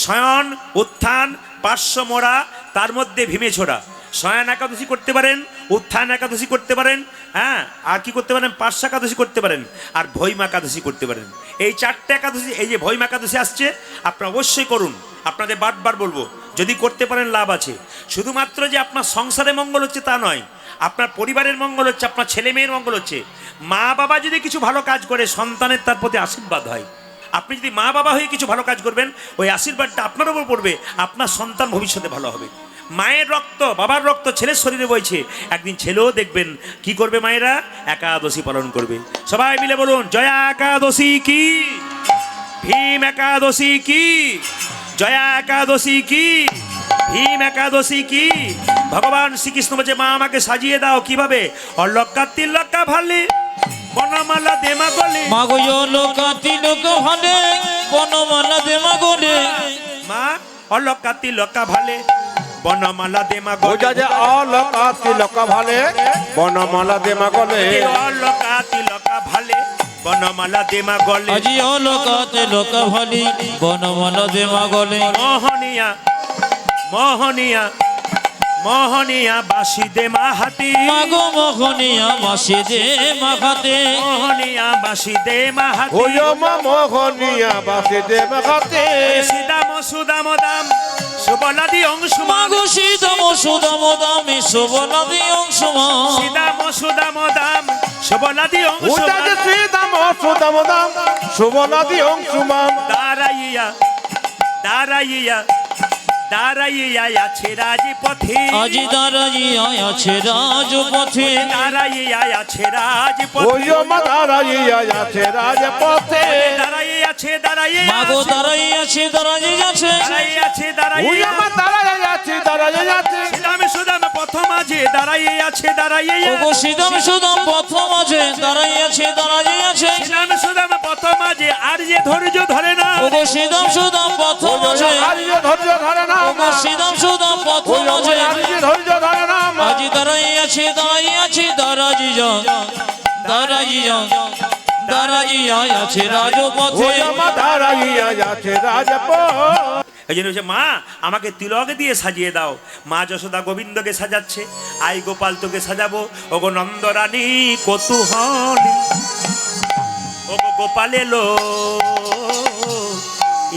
শয়ন, উত্থান, পার্শ্ব মোড়া, তার মধ্যে ভীমে ছোড়া। শয়ন একাদশী করতে পারেন, উত্থান একাদশী করতে পারেন, হ্যাঁ, আর কি করতে পারেন? পার্শ্ব একাদশী করতে পারেন, আর ভৈম একাদশী করতে পারেন। এই 4টে একাদশী, এই যে ভৈম একাদশী আসছে, আপনারা অবশ্যই করুন। আপনাদের বারবার বলবো, যদি করতে পারেন লাভ আছে। শুধুমাত্র যে আপনার সংসারে মঙ্গল হচ্ছে তা নয়, আপনার পরিবারের মঙ্গল হচ্ছে, আপনার ছেলে মেয়ের মঙ্গল হচ্ছে। মা বাবা যদি কিছু ভালো কাজ করে, সন্তানের তার প্রতি আশীর্বাদ হয়। আপনি যদি মা বাবা হয়ে কিছু ভালো কাজ করবেন, ওই আশীর্বাদটা আপনার উপর পড়বে, আপনার সন্তান ভবিষ্যতে ভালো হবে। মায়ের রক্ত, বাবার রক্ত ছেলের শরীরে বইছে, একদিন ছেলেও দেখবেন কি করবে, মায়েরা একাদশী পালন করবে। সবাই মিলে বলুন জয়া একাদশী কি, ভীম একাদশী কি, জয়া একাদশী কি, ভীম একাদশী কি। ভগবান শ্রীকৃষ্ণ বলছে মা আমাকে সাজিয়ে দাও কিভাবে, অলক্কা তিলক্কা ভালে বনমালা দেমা গলে, মাগো অলক্কা তিলক্কা ভালে বনমালা দেমা গলে, মা অলক্কা তিলক্কা ভালে বনমালা দেমা ও গলে, যা অলকা তিলকা ভালে বনমালা দেমা গলে, অলক্কা তিলক্কা ভালে বনমালা দেমা গলে, আজি অলক্কা তিলক্কা ভালে বনমালা দেমা গলে, মোহনিয়া মোহনিয়া মোহনিয়া বাসি দে মা হাতি, মাগো মোহনিয়া বাসি দে মা হাতে, মোহনিয়া বাসি দে মা হাতি, ওই মা মোহনিয়া বাসে দেব হাতে, সিদাম সুদাম দাম সুবলাদি অংশ, মাগো সিদাম সুদাম দামি সুবলাদি অংশমা, সিদাম সুদাম দাম সুবলাদি ও অংশ, যা শ্রীদাম সুদাম দাম সুবনাদি অংশুমাম, দাঁড়াইয়া দাঁড়াইয়া দাঁড়াইয়া আছে রাজপথে, আজি দাঁড়াইয়া আছে রাজপথে, দাঁড়াইয়া আছে ওই রাজপথে, মা দাঁড়াইয়া আছে রাজপথে, দাঁড়াইয়া আছে দাঁড়াইয়া মাগো দাঁড়াইয়া আছে দাঁড়াইয়া আছে, দাঁড়াইয়া আছে ওই দাঁড়াইয়া, মা দাঁড়াইয়া আছে দাঁড়াইয়া আছে, সিদাম সুদাম প্রথম আছে দাঁড়াইয়া আছে দাঁড়াইয়া, ওগো সিদাম সুদাম প্রথম আছে দাঁড়াইয়া আছে দাঁড়াইয়া আছে, সিদাম সুদাম প্রথম আছে আর যে ধৈর্য ধরে না, ওগো সিদাম সুদাম প্রথম আছে, আর যে ধৈর্য ধরে না, ওগো সিদাম সুদাম ওই প্রথম আছে, আর যে ধৈর্য ধরে না, আজি দাঁড়াইয়া আছে দাঁড়াইয়া আছে দাঁড়াইয়া দাঁড়াইয়া দাঁড়াইয়া আছে রাজপথে, ওই মা দাঁড়াইয়া আছে রাজপথ, এই জন্য বলছে, মা আমাকে তিলক দিয়ে সাজিয়ে দাও। মা যশোদা গোবিন্দকে সাজাচ্ছে, আই গোপাল তোকে সাজাবো, ওগো নন্দরানী কৌতূহলী, ওগো গোপাল এলো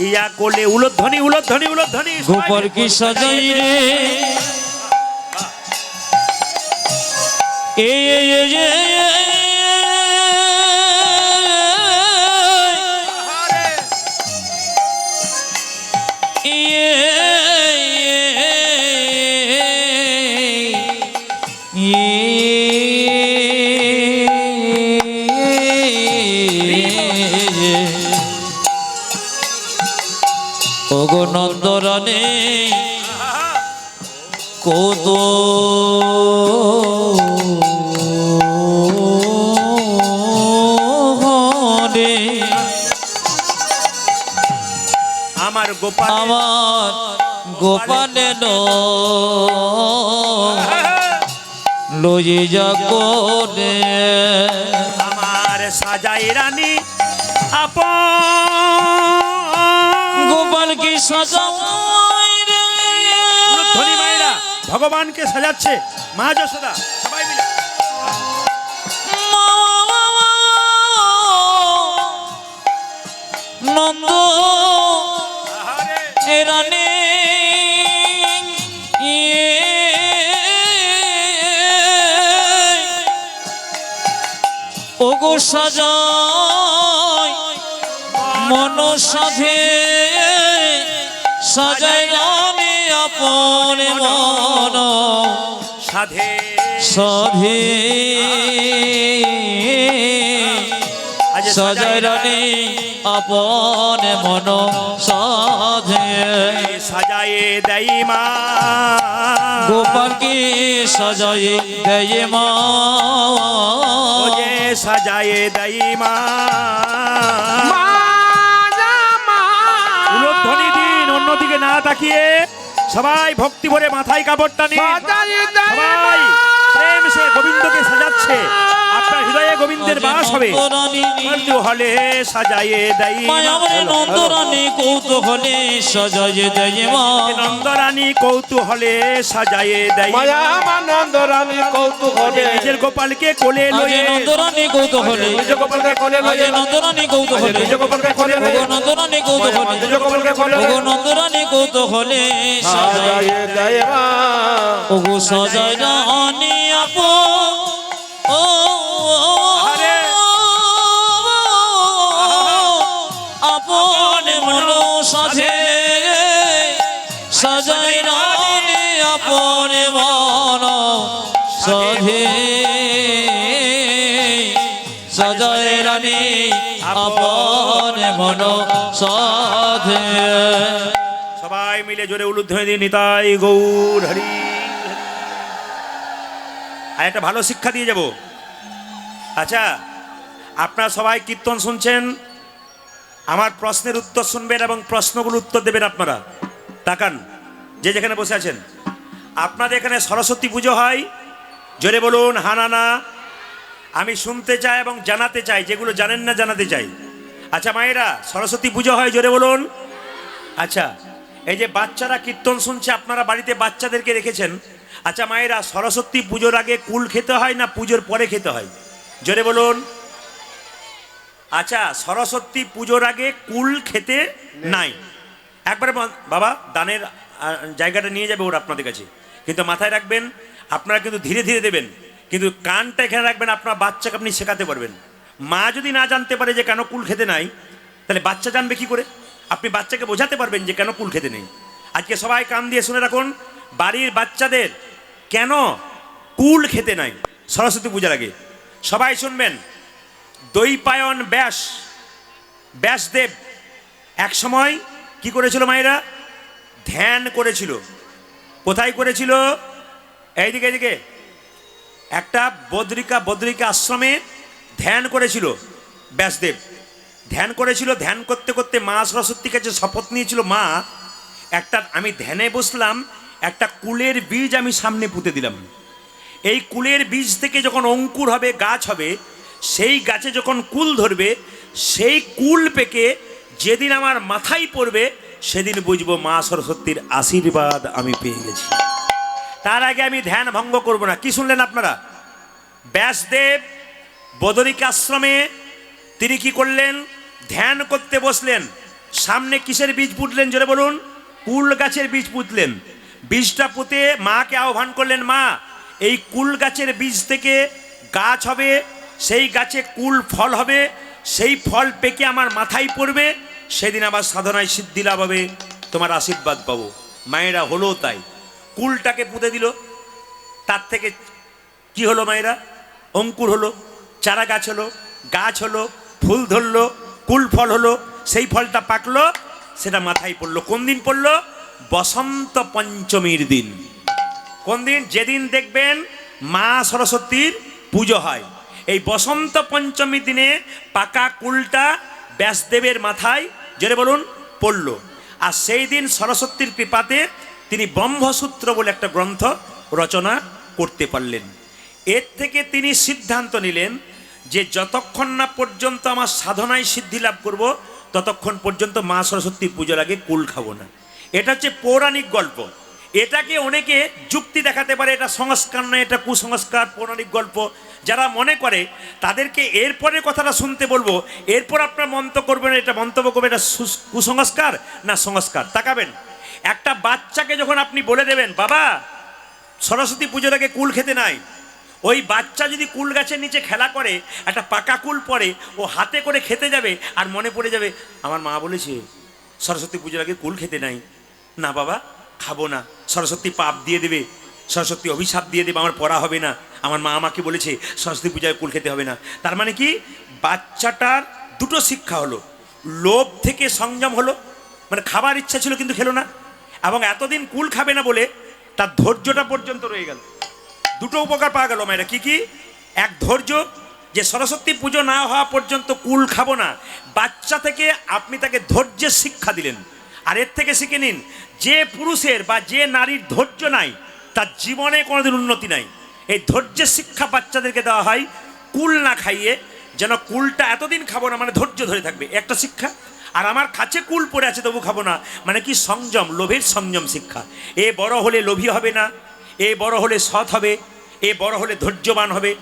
ইয়া কোলে, উলধ্বনি উলধ্বনি উলধ্বনি, গোপাল কি সাজাই রে এ ওগো নন্দরানী কত আমার গোপাল, আমার গোপালে লয়ে যা করে আমার সাজাই রানী আপন, গোপাল কি সাজাই রে উলধ্বনি মায়েরা ভগবানকে সাজাচ্ছে, মা যশোদা সবাই মিলে, নন্দ রানী ওগো সাজাই মন সাধে সাজাই রানী আপন মন সাধে সাধে সাজাই রানী আপন মন সাধে সাজায়ে দেই মা, গোপাল কি সাজাই দেয় মা, ও যে সাজায়ে দেই মা, উলধ্বনি দিন, অন্যদিকে না তাকিয়ে সবাই ভক্তি ভরে মাথায় কাপড়টা নিন, সবাই প্রেম সে গোবিন্দকে সাজাচ্ছে, আপনার হৃদয়ে গোবিন্দের বাস হবে, হলে সাজায়ে দেই মা, নন্দরানী কৌতূহলে সাজাই দেয় মা, নন্দরানী কৌতূহলে সাজায়ে দেই মা, নন্দরানী কৌতুহলে নিজের গোপালকে কোলে লয়ে, নন্দরানী কৌতূহলে নিজ গোপালকে কোলে লয়ে, নন্দরানী কৌতূহলে নিজ গোপালকে কোলে লয়ে, নন্দরানী কৌতূহলে নিজ গোপালকে কোলে লয়ে, নন্দরানী কৌতূহলে সাজায়ে দেয় মা, ওগো সাজাই রানী আপন আপন সাধে সজয় রানী আপন মন সাধে। সবাই মিলে জোরে উলুধ্বনি দিয়ে নিতাই গৌর হরি। আর একটা ভালো শিক্ষা দিয়ে যাব। আচ্ছা, আপনারা সবাই কীর্তন শুনছেন, আমার প্রশ্নের উত্তর শুনবেন এবং প্রশ্নগুলোর উত্তর দেবেন। আপনারা তাকান, যে যেখানে বসে আছেন। আপনাদের এখানে সরস্বতী পুজো হয়? জোরে বলুন হা না না। আমি শুনতে চাই এবং জানাতে চাই, যেগুলো জানেন না জানাতে চাই। আচ্ছা মায়েরা, সরস্বতী পুজো হয়? জোরে বলুন। আচ্ছা, এই যে বাচ্চারা কীর্তন শুনছে, আপনারা বাড়িতে বাচ্চাদেরকে রেখেছেন। আচ্ছা মায়েরা, সরস্বতী পুজোর আগে কুল খেতে হয় না পুজোর পরে খেতে হয়? জোরে বলুন। আচ্ছা, সরস্বতী পুজোর আগে কুল খেতে নাই। একবারে বাবা দানের জায়গাটা নিয়ে যাবে ওরা আপনাদের কাছে, কিন্তু মাথায় রাখবেন আপনারা কিন্তু ধীরে ধীরে দেবেন, কিন্তু কানটা এখানে রাখবেন। আপনার বাচ্চাকে আপনি শেখাতে পারবেন। মা যদি না জানতে পারে যে কেন কুল খেতে নাই, তাহলে বাচ্চা জানবে কি করে? আপনি বাচ্চাকে বোঝাতে পারবেন যে কেন কুল খেতে নেই। আজকে সবাই কান দিয়ে শুনে রাখুন, বাড়ির বাচ্চাদের কেন কুল খেতে নাই সরস্বতী পূজার আগে। সবাই শুনবেন। দৈপায়ন ব্যাসদেব এক সময় কি করেছিল মায়েরা? ধ্যান করেছিল। কোথায় করেছিল? এইদিকে এইদিকে একটা বদ্রিকা আশ্রমে ধ্যান করেছিল ব্যাসদেব। ধ্যান করেছিল। ধ্যান করতে করতে মা সরস্বতীর কাছে শপথ নিয়েছিল, মা একটা আমি ধ্যানে বসলাম, একটা কুলের বীজ আমি সামনে পুঁতে দিলাম। এই কুলের বীজ থেকে যখন অঙ্কুর হবে, গাছ হবে, সেই গাছে যখন কুল ধরবে, সেই কুল পেকে যেদিন আমার মাথায় পড়বে, সেদিন বুঝবো মা সরস্বতীর আশীর্বাদ আমি পেয়ে গেছি। তার আগে আমি ধ্যান ভঙ্গ করব না। কি শুনলেন আপনারা? ব্যাসদেব বদরিকা আশ্রমে তিনি কি করলেন? ধ্যান করতে বসলেন। সামনে কিসের বীজ পুঁতলেন? জোরে বলুন। কুল গাছের বীজ পুঁতলেন। বীজটা পুঁতে মাকে আহ্বান করলেন, মা এই কুল গাছের বীজ থেকে গাছ হবে, সেই গাছে কুল ফল হবে, সেই ফল পেকে আমার মাথায় পড়বে, সেদিন আবার সাধনায় সিদ্ধি লাভ হবে, তোমার আশীর্বাদ পাবো। মায়েরা হলো তাই, কুলটাকে পুঁতে দিল। তার থেকে কি হলো মায়েরা? অঙ্কুর হলো, চারা গাছ হলো, গাছ হলো, ফুল ধরলো, কুল ফল হলো, সেই ফলটা পাকলো, সেটা মাথায় পড়লো। কোন দিন পড়লো? বসন্ত পঞ্চমীর দিন। কোন দিন? যেদিন দেখবেন মা সরস্বতীর পুজো হয়, এই বসন্ত পঞ্চমীর দিনে পাকা কুলটা ব্যাসদেবের মাথায়, জোরে বলুন, পড়ল। আর সেই দিন সরস্বতীর কৃপাতে তিনি ব্রহ্মসূত্র বলে একটা গ্রন্থ রচনা করতে পারলেন। এর থেকে তিনি সিদ্ধান্ত নিলেন যে যতক্ষণ না পর্যন্ত আমার সাধনায় সিদ্ধি লাভ করব, ততক্ষণ পর্যন্ত মা সরস্বতীর পুজোর আগে কুল খাবো না। এটা হচ্ছে পৌরাণিক গল্প। এটাকে অনেকে যুক্তি দেখাতে পারে এটা সংস্কার নয়, এটা কুসংস্কার, পৌরাণিক গল্প। যারা মনে করে তাদেরকে এরপরে কথাটা শুনতে বলবো, এরপর আপনার মন্তব্য করবেন, এটা মন্তব্য করবেন এটা কুসংস্কার না সংস্কার। তাকাবেন, একটা বাচ্চাকে যখন আপনি বলে দেবেন, বাবা সরস্বতী পুজোর আগে কুল খেতে নাই, ওই বাচ্চা যদি কুল গাছের নিচে খেলা করে, একটা পাকা কুল পরে ও হাতে করে খেতে যাবে, আর মনে পড়ে যাবে আমার মা বলেছে সরস্বতী পুজোর আগে কুল খেতে নাই, না বাবা খাবো না, সরস্বতী পাপ দিয়ে দেবে, সরস্বতী অভিশাপ দিয়ে দেবে, আমার পড়া হবে না, আমার মা আমাকে বলেছে সরস্বতী পূজায় কুল খেতে হবে না। তার মানে কি? বাচ্চাটার দুটো শিক্ষা হলো, লোভ থেকে সংযম হলো, মানে খাবার ইচ্ছা ছিল কিন্তু খেলো না, এবং এতদিন কুল খাবে না বলে তার ধৈর্যটা পর্যন্ত রয়ে গেল। দুটো উপকার পাওয়া গেল মায়েরা। কি কি? এক, ধৈর্য, যে সরস্বতী পুজো না হওয়া পর্যন্ত কুল খাবো না, বাচ্চা থেকে আপনি তাকে ধৈর্যের শিক্ষা দিলেন। আর এর থেকে শিখে নিন, যে পুরুষের বা যে নারীর ধৈর্য নাই, তার জীবনে কোনোদিন উন্নতি নাই। এই ধৈর্যের শিক্ষা বাচ্চাদেরকে দেওয়া হয় কুল না খাইয়ে, যেন কুলটা এতদিন খাবো না, মানে ধৈর্য ধরে থাকবে, একটা শিক্ষা। আর আমার কাছে কুল পড়ে আছে তবু খাবো না, মানে কি? সংযম, লোভের সংযম শিক্ষা। এ বড় হলে লোভী হবে না, এ বড় হলে সৎ হবে, এ বড় হলে ধৈর্যবান হবে।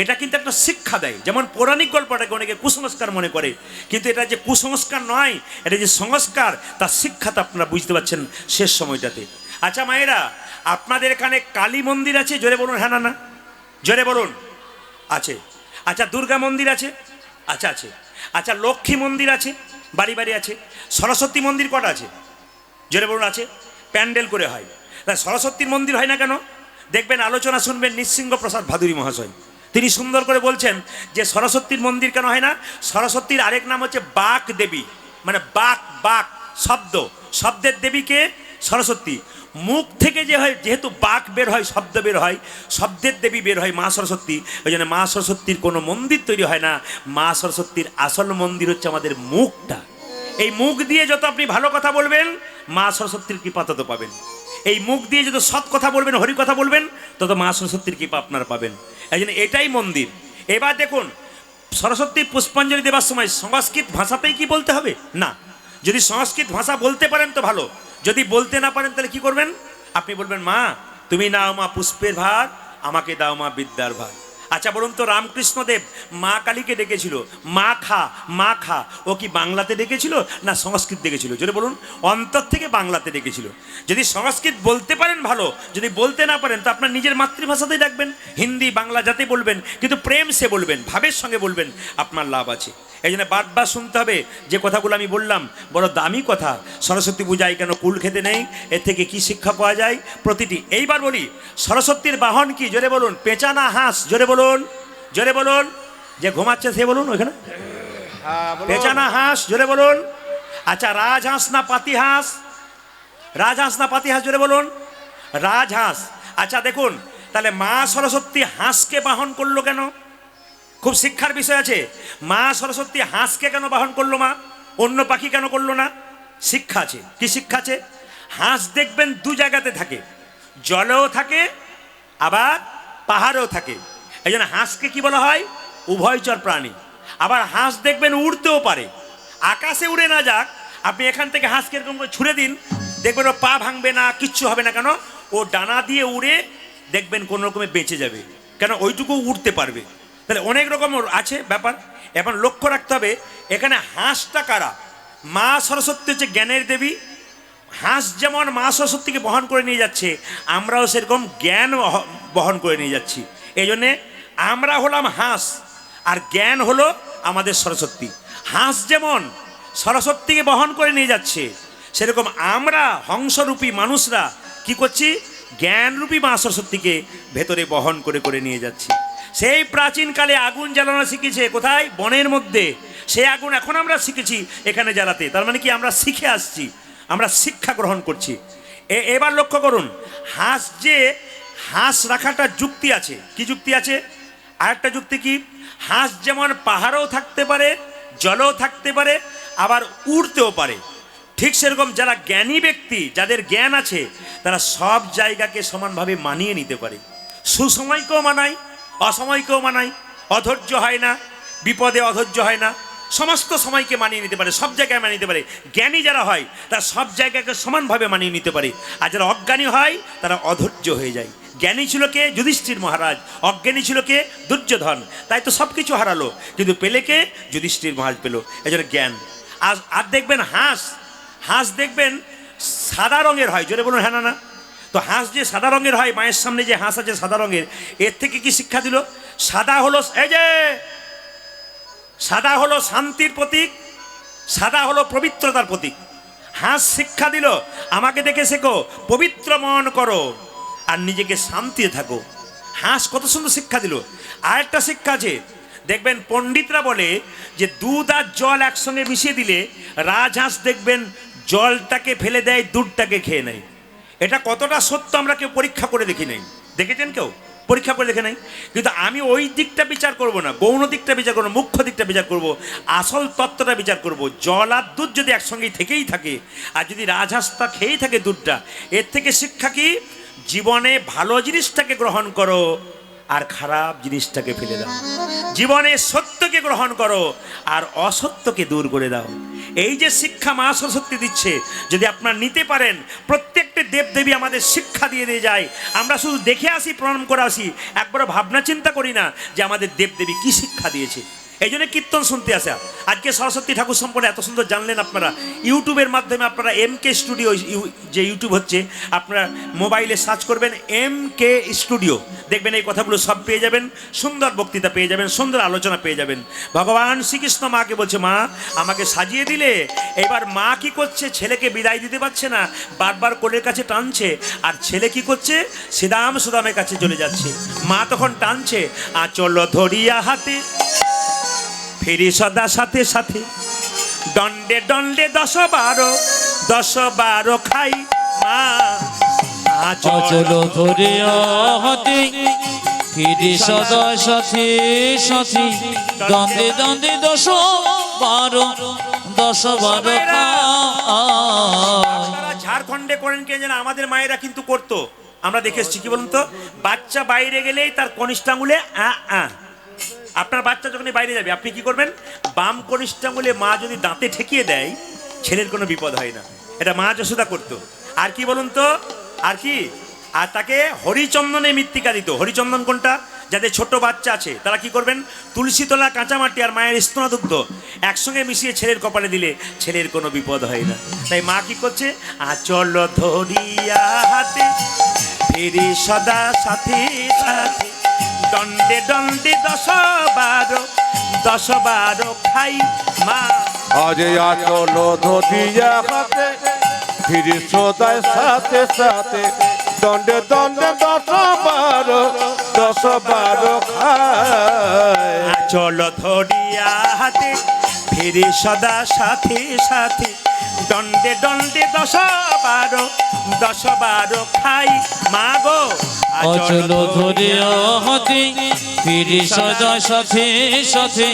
এটা কিন্তু একটা শিক্ষা দেয়। যেমন পৌরাণিক গল্পটাকে অনেকে কুসংস্কার মনে করে, কিন্তু এটা যে কুসংস্কার নয়, এটা যে সংস্কার, তার শিক্ষাটা আপনারা বুঝতে পারছেন শেষ সময়টাতে। আচ্ছা মায়েরা, আপনাদের এখানে কালী মন্দির আছে? জোরে বলুন হ্যাঁ না না, জোরে বলুন। আছে। আচ্ছা দুর্গা মন্দির আছে? আচ্ছা আছে। আচ্ছা লক্ষ্মী মন্দির আছে? বাড়ি বাড়ি আছে। সরস্বতী মন্দির কটা আছে? জোরে বলুন। আছে। প্যান্ডেল করে হয়। তা সরস্বতীর মন্দির হয় না কেন? দেখবেন আলোচনা শুনবেন নৃসিংহ প্রসাদ ভাদুরী মহাশয়, তিনি সুন্দর করে বলছেন যে সরস্বতীর মন্দির কেন হয় না? সরস্বতীর আরেক নাম হচ্ছে বাক দেবী, মানে বাক বাক শব্দ, শব্দের দেবীকে সরস্বতী। মুখ থেকে যে হয়, যেহেতু বাক বের হয়, শব্দ বের হয়, শব্দের দেবী বের হয় মা সরস্বতী। ওই জন্য মা সরস্বতীর কোনো মন্দির তৈরি হয় না। মা সরস্বতীর আসল মন্দির হচ্ছে আমাদের মুখটা। এই মুখ দিয়ে যত আপনি ভালো কথা বলবেন, মা সরস্বতীর কৃপা তত পাবেন। এই মুখ দিয়ে যত সৎ কথা বলবেন, হরি কথা বলবেন, তত মা সরস্বতীর কৃপা আপনারা পাবেন। এই জন্য এটাই মন্দির। এবার দেখুন, সরস্বতীর পুষ্পাঞ্জলি দেওয়ার সময় সংস্কৃত ভাষাতেই কি বলতে হবে? না, যদি সংস্কৃত ভাষা বলতে পারেন তো ভালো, যদি বলতে না পারেন তাহলে কি করবেন? আপনি বলবেন, মা তুমি নাও মা পুষ্পের ভার, আমাকে দাও মা বিদ্যার ভার। আচ্ছা বলুন তো, রামকৃষ্ণদেব মা কালীকে ডেকেছিল মা খা, মা খা, ও কি বাংলাতে ডেকেছিল না সংস্কৃত ডেকেছিল? যদি বলুন, অন্তর থেকে বাংলাতে ডেকেছিল। যদি সংস্কৃত বলতে পারেন ভালো, যদি বলতে না পারেন তো আপনার নিজের মাতৃভাষাতেই ডাকবেন, হিন্দি বাংলা যাতে বলবেন, কিন্তু প্রেম সে বলবেন, ভাবের সঙ্গে বলবেন, আপনার লাভ আছে। এই জন্য বারবার শুনতে হবে যে কথাগুলো আমি বললাম, বড় দামি কথা। সরস্বতী পূজায় কেন কুল খেতে নেই, এর থেকে কি শিক্ষা পাওয়া যায় প্রতিটি। এইবার বলি, সরস্বতীর বাহন কি? জোরে বলুন। পেঁচা না হাঁস? জোরে বলুন, জোরে বলুন। যে ঘুমাচ্ছে সে বলুন ওইখানে, পেঁচা না হাঁস? জোরে বলুন। আচ্ছা, রাজহাঁস না পাতি হাঁস? রাজহাঁস না পাতি হাঁস? জোরে বলুন। রাজহাঁস। আচ্ছা দেখুন, তাহলে মা সরস্বতী হাঁসকে বাহন করলো কেন? খুব শিক্ষার বিষয় আছে। মা সরস্বতী হাঁসকে কেন বাহন করলো মা? অন্য পাখি কেন করলো না? শিক্ষা আছে। কি শিক্ষা আছে? হাঁস দেখবেন দু জায়গাতে থাকে, জলেও থাকে আবার পাহাড়েও থাকে। এই জন্য হাঁসকে কি বলা হয়? উভয়চর প্রাণী। আবার হাঁস দেখবেন উড়তেও পারে, আকাশে উড়ে না যাক, আপনি এখান থেকে হাঁসকে এরকম করে ছুড়ে দিন, দেখবেন ও পা ভাঙবে না, কিচ্ছু হবে না। কেন? ও ডানা দিয়ে উড়ে দেখবেন কোনো রকমে বেঁচে যাবে, কেন ওইটুকু উড়তে পারবে। তাহলে অনেক রকম আছে ব্যাপার। এখন লক্ষ্য রাখতে হবে, এখানে হাঁসটা কারা? মা সরস্বতী হচ্ছে জ্ঞানের দেবী। হাঁস যেমন মা সরস্বতীকে বহন করে নিয়ে যাচ্ছে, আমরাও সেরকম জ্ঞান বহন করে নিয়ে যাচ্ছি। এই জন্যে আমরা হলাম হাঁস, আর জ্ঞান হলো আমাদের সরস্বতী। হাঁস যেমন সরস্বতীকে বহন করে নিয়ে যাচ্ছে, সেরকম আমরা হংসরূপী মানুষরা কি করছি? জ্ঞানরূপী মা সরস্বতীকে ভেতরে বহন করে করে নিয়ে যাচ্ছি। সেই প্রাচীনকালে আগুন জ্বালানো শিখেছে কোথায়? বনের মধ্যে। সেই আগুন এখন আমরা শিখেছি এখানে জ্বালাতে। তার মানে কি? আমরা শিখে আসছি, আমরা শিক্ষা গ্রহণ করছি। এবার লক্ষ্য করুন, হাঁস যে হাঁস রাখাটা যুক্তি আছে। কি যুক্তি আছে? আরেকটা যুক্তি কি? হাঁস যেমন পাহাড়েও থাকতে পারে, জলেও থাকতে পারে, আবার উড়তেও পারে। ঠিক সেরকম যারা জ্ঞানী ব্যক্তি, যাদের জ্ঞান আছে, তারা সব জায়গাকে সমানভাবে মানিয়ে নিতে পারে। সুসময়কেও মানায়, অসময়কেও মানায়, অধৈর্য হয় না, বিপদে অধৈর্য হয় না, সমস্ত সময়কে মানিয়ে নিতে পারে, সব জায়গায় মানিয়ে নিতে পারে। জ্ঞানী যারা হয় তারা সব জায়গাকে সমানভাবে মানিয়ে নিতে পারে। আর যারা অজ্ঞানী হয় তারা অধৈর্য হয়ে যায়। জ্ঞানী ছিল কে? যুধিষ্ঠির মহারাজ। অজ্ঞানী ছিল কে? দুর্যোধন। তাই তো সব কিছু হারালো, কিন্তু পেলে কে? যুধিষ্ঠির মহারাজ পেল। এই জন্য জ্ঞান। আর দেখবেন হাঁস, হাঁস দেখবেন সাদা রঙের হয়। জোরে বলুন হ্যাঁ না না? তো হাঁস যে সাদা রঙের হয়, মায়ের সামনে যে হাঁস আছে সাদা রঙের, এর থেকে কি শিক্ষা দিল? সাদা হলো, এই যে সাদা হলো শান্তির প্রতীক, সাদা হলো পবিত্রতার প্রতীক। হাঁস শিক্ষা দিল, আমাকে দেখে শেখো, পবিত্র মন করো আর নিজেকে শান্তিতে থাকো। হাঁস কত সুন্দর শিক্ষা দিল। আরেকটা শিক্ষা আছে, দেখবেন পণ্ডিতরা বলে যে দুধ আর জল একসঙ্গে মিশিয়ে দিলে রাজহাঁস দেখবেন জলটাকে ফেলে দেয়, দুধটাকে খেয়ে নেয়। এটা কতটা সত্য আমরা কেউ পরীক্ষা করে দেখি নাই। দেখেছেন কেউ? পরীক্ষা করে দেখে নাই। কিন্তু আমি ওই দিকটা বিচার করব না, গৌণ দিকটা বিচার করবো, মুখ্য দিকটা বিচার করব, আসল তত্ত্বটা বিচার করব। জল আর দুধ যদি একসঙ্গেই থেকেই থাকে, আর যদি রাজহাঁসটা খেয়েই থাকে দুধটা, এর থেকে শিক্ষা কি? জীবনে ভালো জিনিসটাকে গ্রহণ করো আর খারাপ জিনিসটাকে ফেলে দাও। জীবনে সত্যকে গ্রহণ করো আর অসত্যকে দূর করে দাও। এই যে শিক্ষা মা সরস্বতী দিচ্ছে, যদি আপনারা নিতে পারেন, প্রত্যেকটা দেবদেবী আমাদের শিক্ষা দিয়ে দিয়ে যায়। আমরা শুধু দেখে আসি, প্রণাম করে আসি, একবারও ভাবনা চিন্তা করি না যে আমাদের দেবদেবী কি শিক্ষা দিয়েছে। এই জন্য কীর্তন শুনতে আসা। আজকে সরস্বতী ঠাকুর সম্পর্কে এত সুন্দর জানলেন আপনারা। ইউটিউবের মাধ্যমে আপনারা MK স্টুডিও যে ইউটিউব হচ্ছে, আপনারা মোবাইলে সার্চ করবেন MK স্টুডিও, দেখবেন এই কথাগুলো সব পেয়ে যাবেন, সুন্দর বক্তৃতা পেয়ে যাবেন, সুন্দর আলোচনা পেয়ে যাবেন। ভগবান শ্রীকৃষ্ণ মাকে বলছে, মা আমাকে সাজিয়ে দিলে। এবার মা কি করছে, ছেলেকে বিদায় দিতে পারছে না, বারবার কোলের কাছে টানছে, আর ছেলে কি করছে, সুদামের কাছে চলে যাচ্ছে। মা তখন টানছে, আঁচল ধরিয়া হাতে ফিরি সদা সাথে সাথে, দণ্ডে দণ্ডে 10-12 খাই মা। অচল ধরে হাতে ফিরি সদা সাথে সাথে, দ্বন্দ্বে দ্বন্দ্বে 10-12 আপনারা ঝাড়খণ্ডে করেন কে যেন, আমাদের মায়েরা কিন্তু করতো, আমরা দেখে এসেছি। কি বলুন তো, বাচ্চা বাইরে গেলেই তার কনিষ্ঠ আঙুলে আপনার বাচ্চা যখনই বাইরে যাবে, আপনি কি করবেন, বাম কনিষ্ঠ আঙুলে মা যদি দাঁতে ঠেকিয়ে দেয়, ছেলের কোনো বিপদ হয় না। এটা মা যশোদা করতো। আর কি বলুন তো, আর কি, আর তাকে হরিচন্দনে মৃত্তিকা দিত। হরিচন্দন কোনটা, যাদের ছোট বাচ্চা আছে তারা কি করবেন, তুলসী তলা, কাঁচামাটি আর মায়ের স্তনদুগ্ধ একসঙ্গে মিশিয়ে ছেলের কপালে দিলে ছেলের কোনো বিপদ হয় না। তাই মা কি করছে, আঁচল ধরিয়া হাতে ফিরি সদা সাথে সাথে, দণ্ডে দণ্ডে 10-12 খাই মা। আজ আচল ধরিয়া হাতে ফিরি সদায় সাথে সাথে, দণ্ডে দণ্ডে 10-12 খায়। আঁচল ধরিয়া হাতে ফিরি সদা সাথে সাথে, দণ্ডে দণ্ডে 10-12 খাই মা গো। অচল ধরে হাতে ফিরি সদা সাথে সাথে,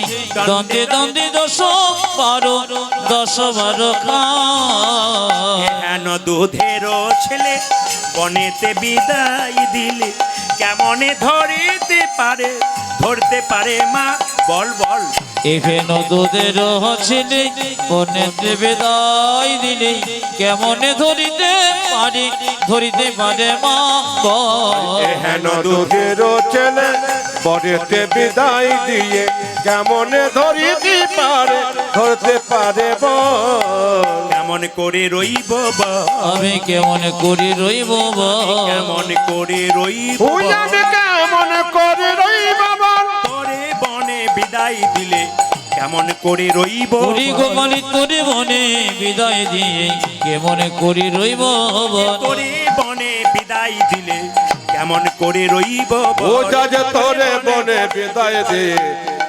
দ্বন্দ্বে দ্বন্দ্বে 10-12 খায়। হেন দুধেরও ছেলে বনেতে বিদায় দিলে, কেমনে ধরতে পারে মা, বল বল। এখেন দুধের ছেলে বনেতে বিদায় দিলে, কেমনে ধরিতে পারে মা, বল। হেন দুধের ছেলে বনেতে বিদায় দিয়ে, কেমনে ধরতে পারে বল। কেমন করে রইব বল, আমি কেমন করে রইব বল, কেমন করে রইব ওই আমি কেমন করে রইব বল। তোরে বনে বিদায় দিলে, কেমন করে রইব হরি গোপালি তোরে বনে বিদায় দিয়ে, কেমন করে রইব বল। তোরে বনে বিদায় দিলে, কেমন করে রইব ও যাজে তোরে বনে বিদায় দিয়ে,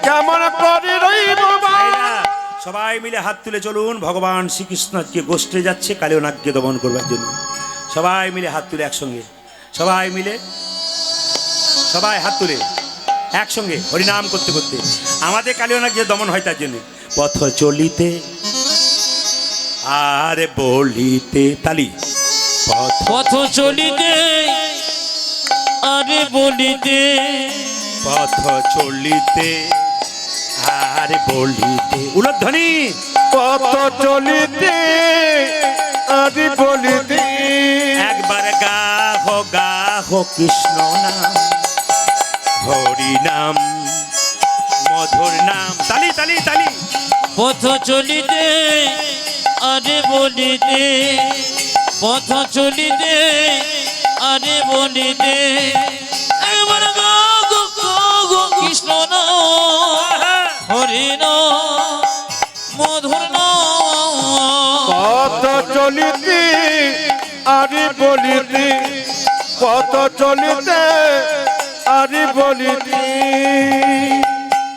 কেমন করে রইব বল। ভাইরা, সবাই মিলে হাত তুলে চলুন। ভগবান শ্রীকৃষ্ণ আজকে গোষ্ঠে যাচ্ছে কালীয় নাগকে দমন করবার জন্য। সবাই মিলে হাত তুলে একসঙ্গে, সবাই মিলে, সবাই হাত তুলে একসঙ্গে হরিনাম করতে করতে আমাদের কালীয় নাগ যে দমন হয় তার জন্য। পথ চলিতে আর বলিতে, তালি, পথ চলিতে আরে বলিতে, পথ চলিতে আর বলিতে, উলধ্বনি। পথ চলিতে আদি বলিতে, একবার গাহ কৃষ্ণ নাম, হরি নাম, মধুর নাম, তালি তালি তালি। পথ চলিতে আরে বলিতে, পথ চলিতে আরে বলিতে, একবার গো কৃষ্ণ নাম, হরি নাম, মধুর নাম। পথ চলিতে আদি বলিতে, পথ চলিতে আদি বলিতে।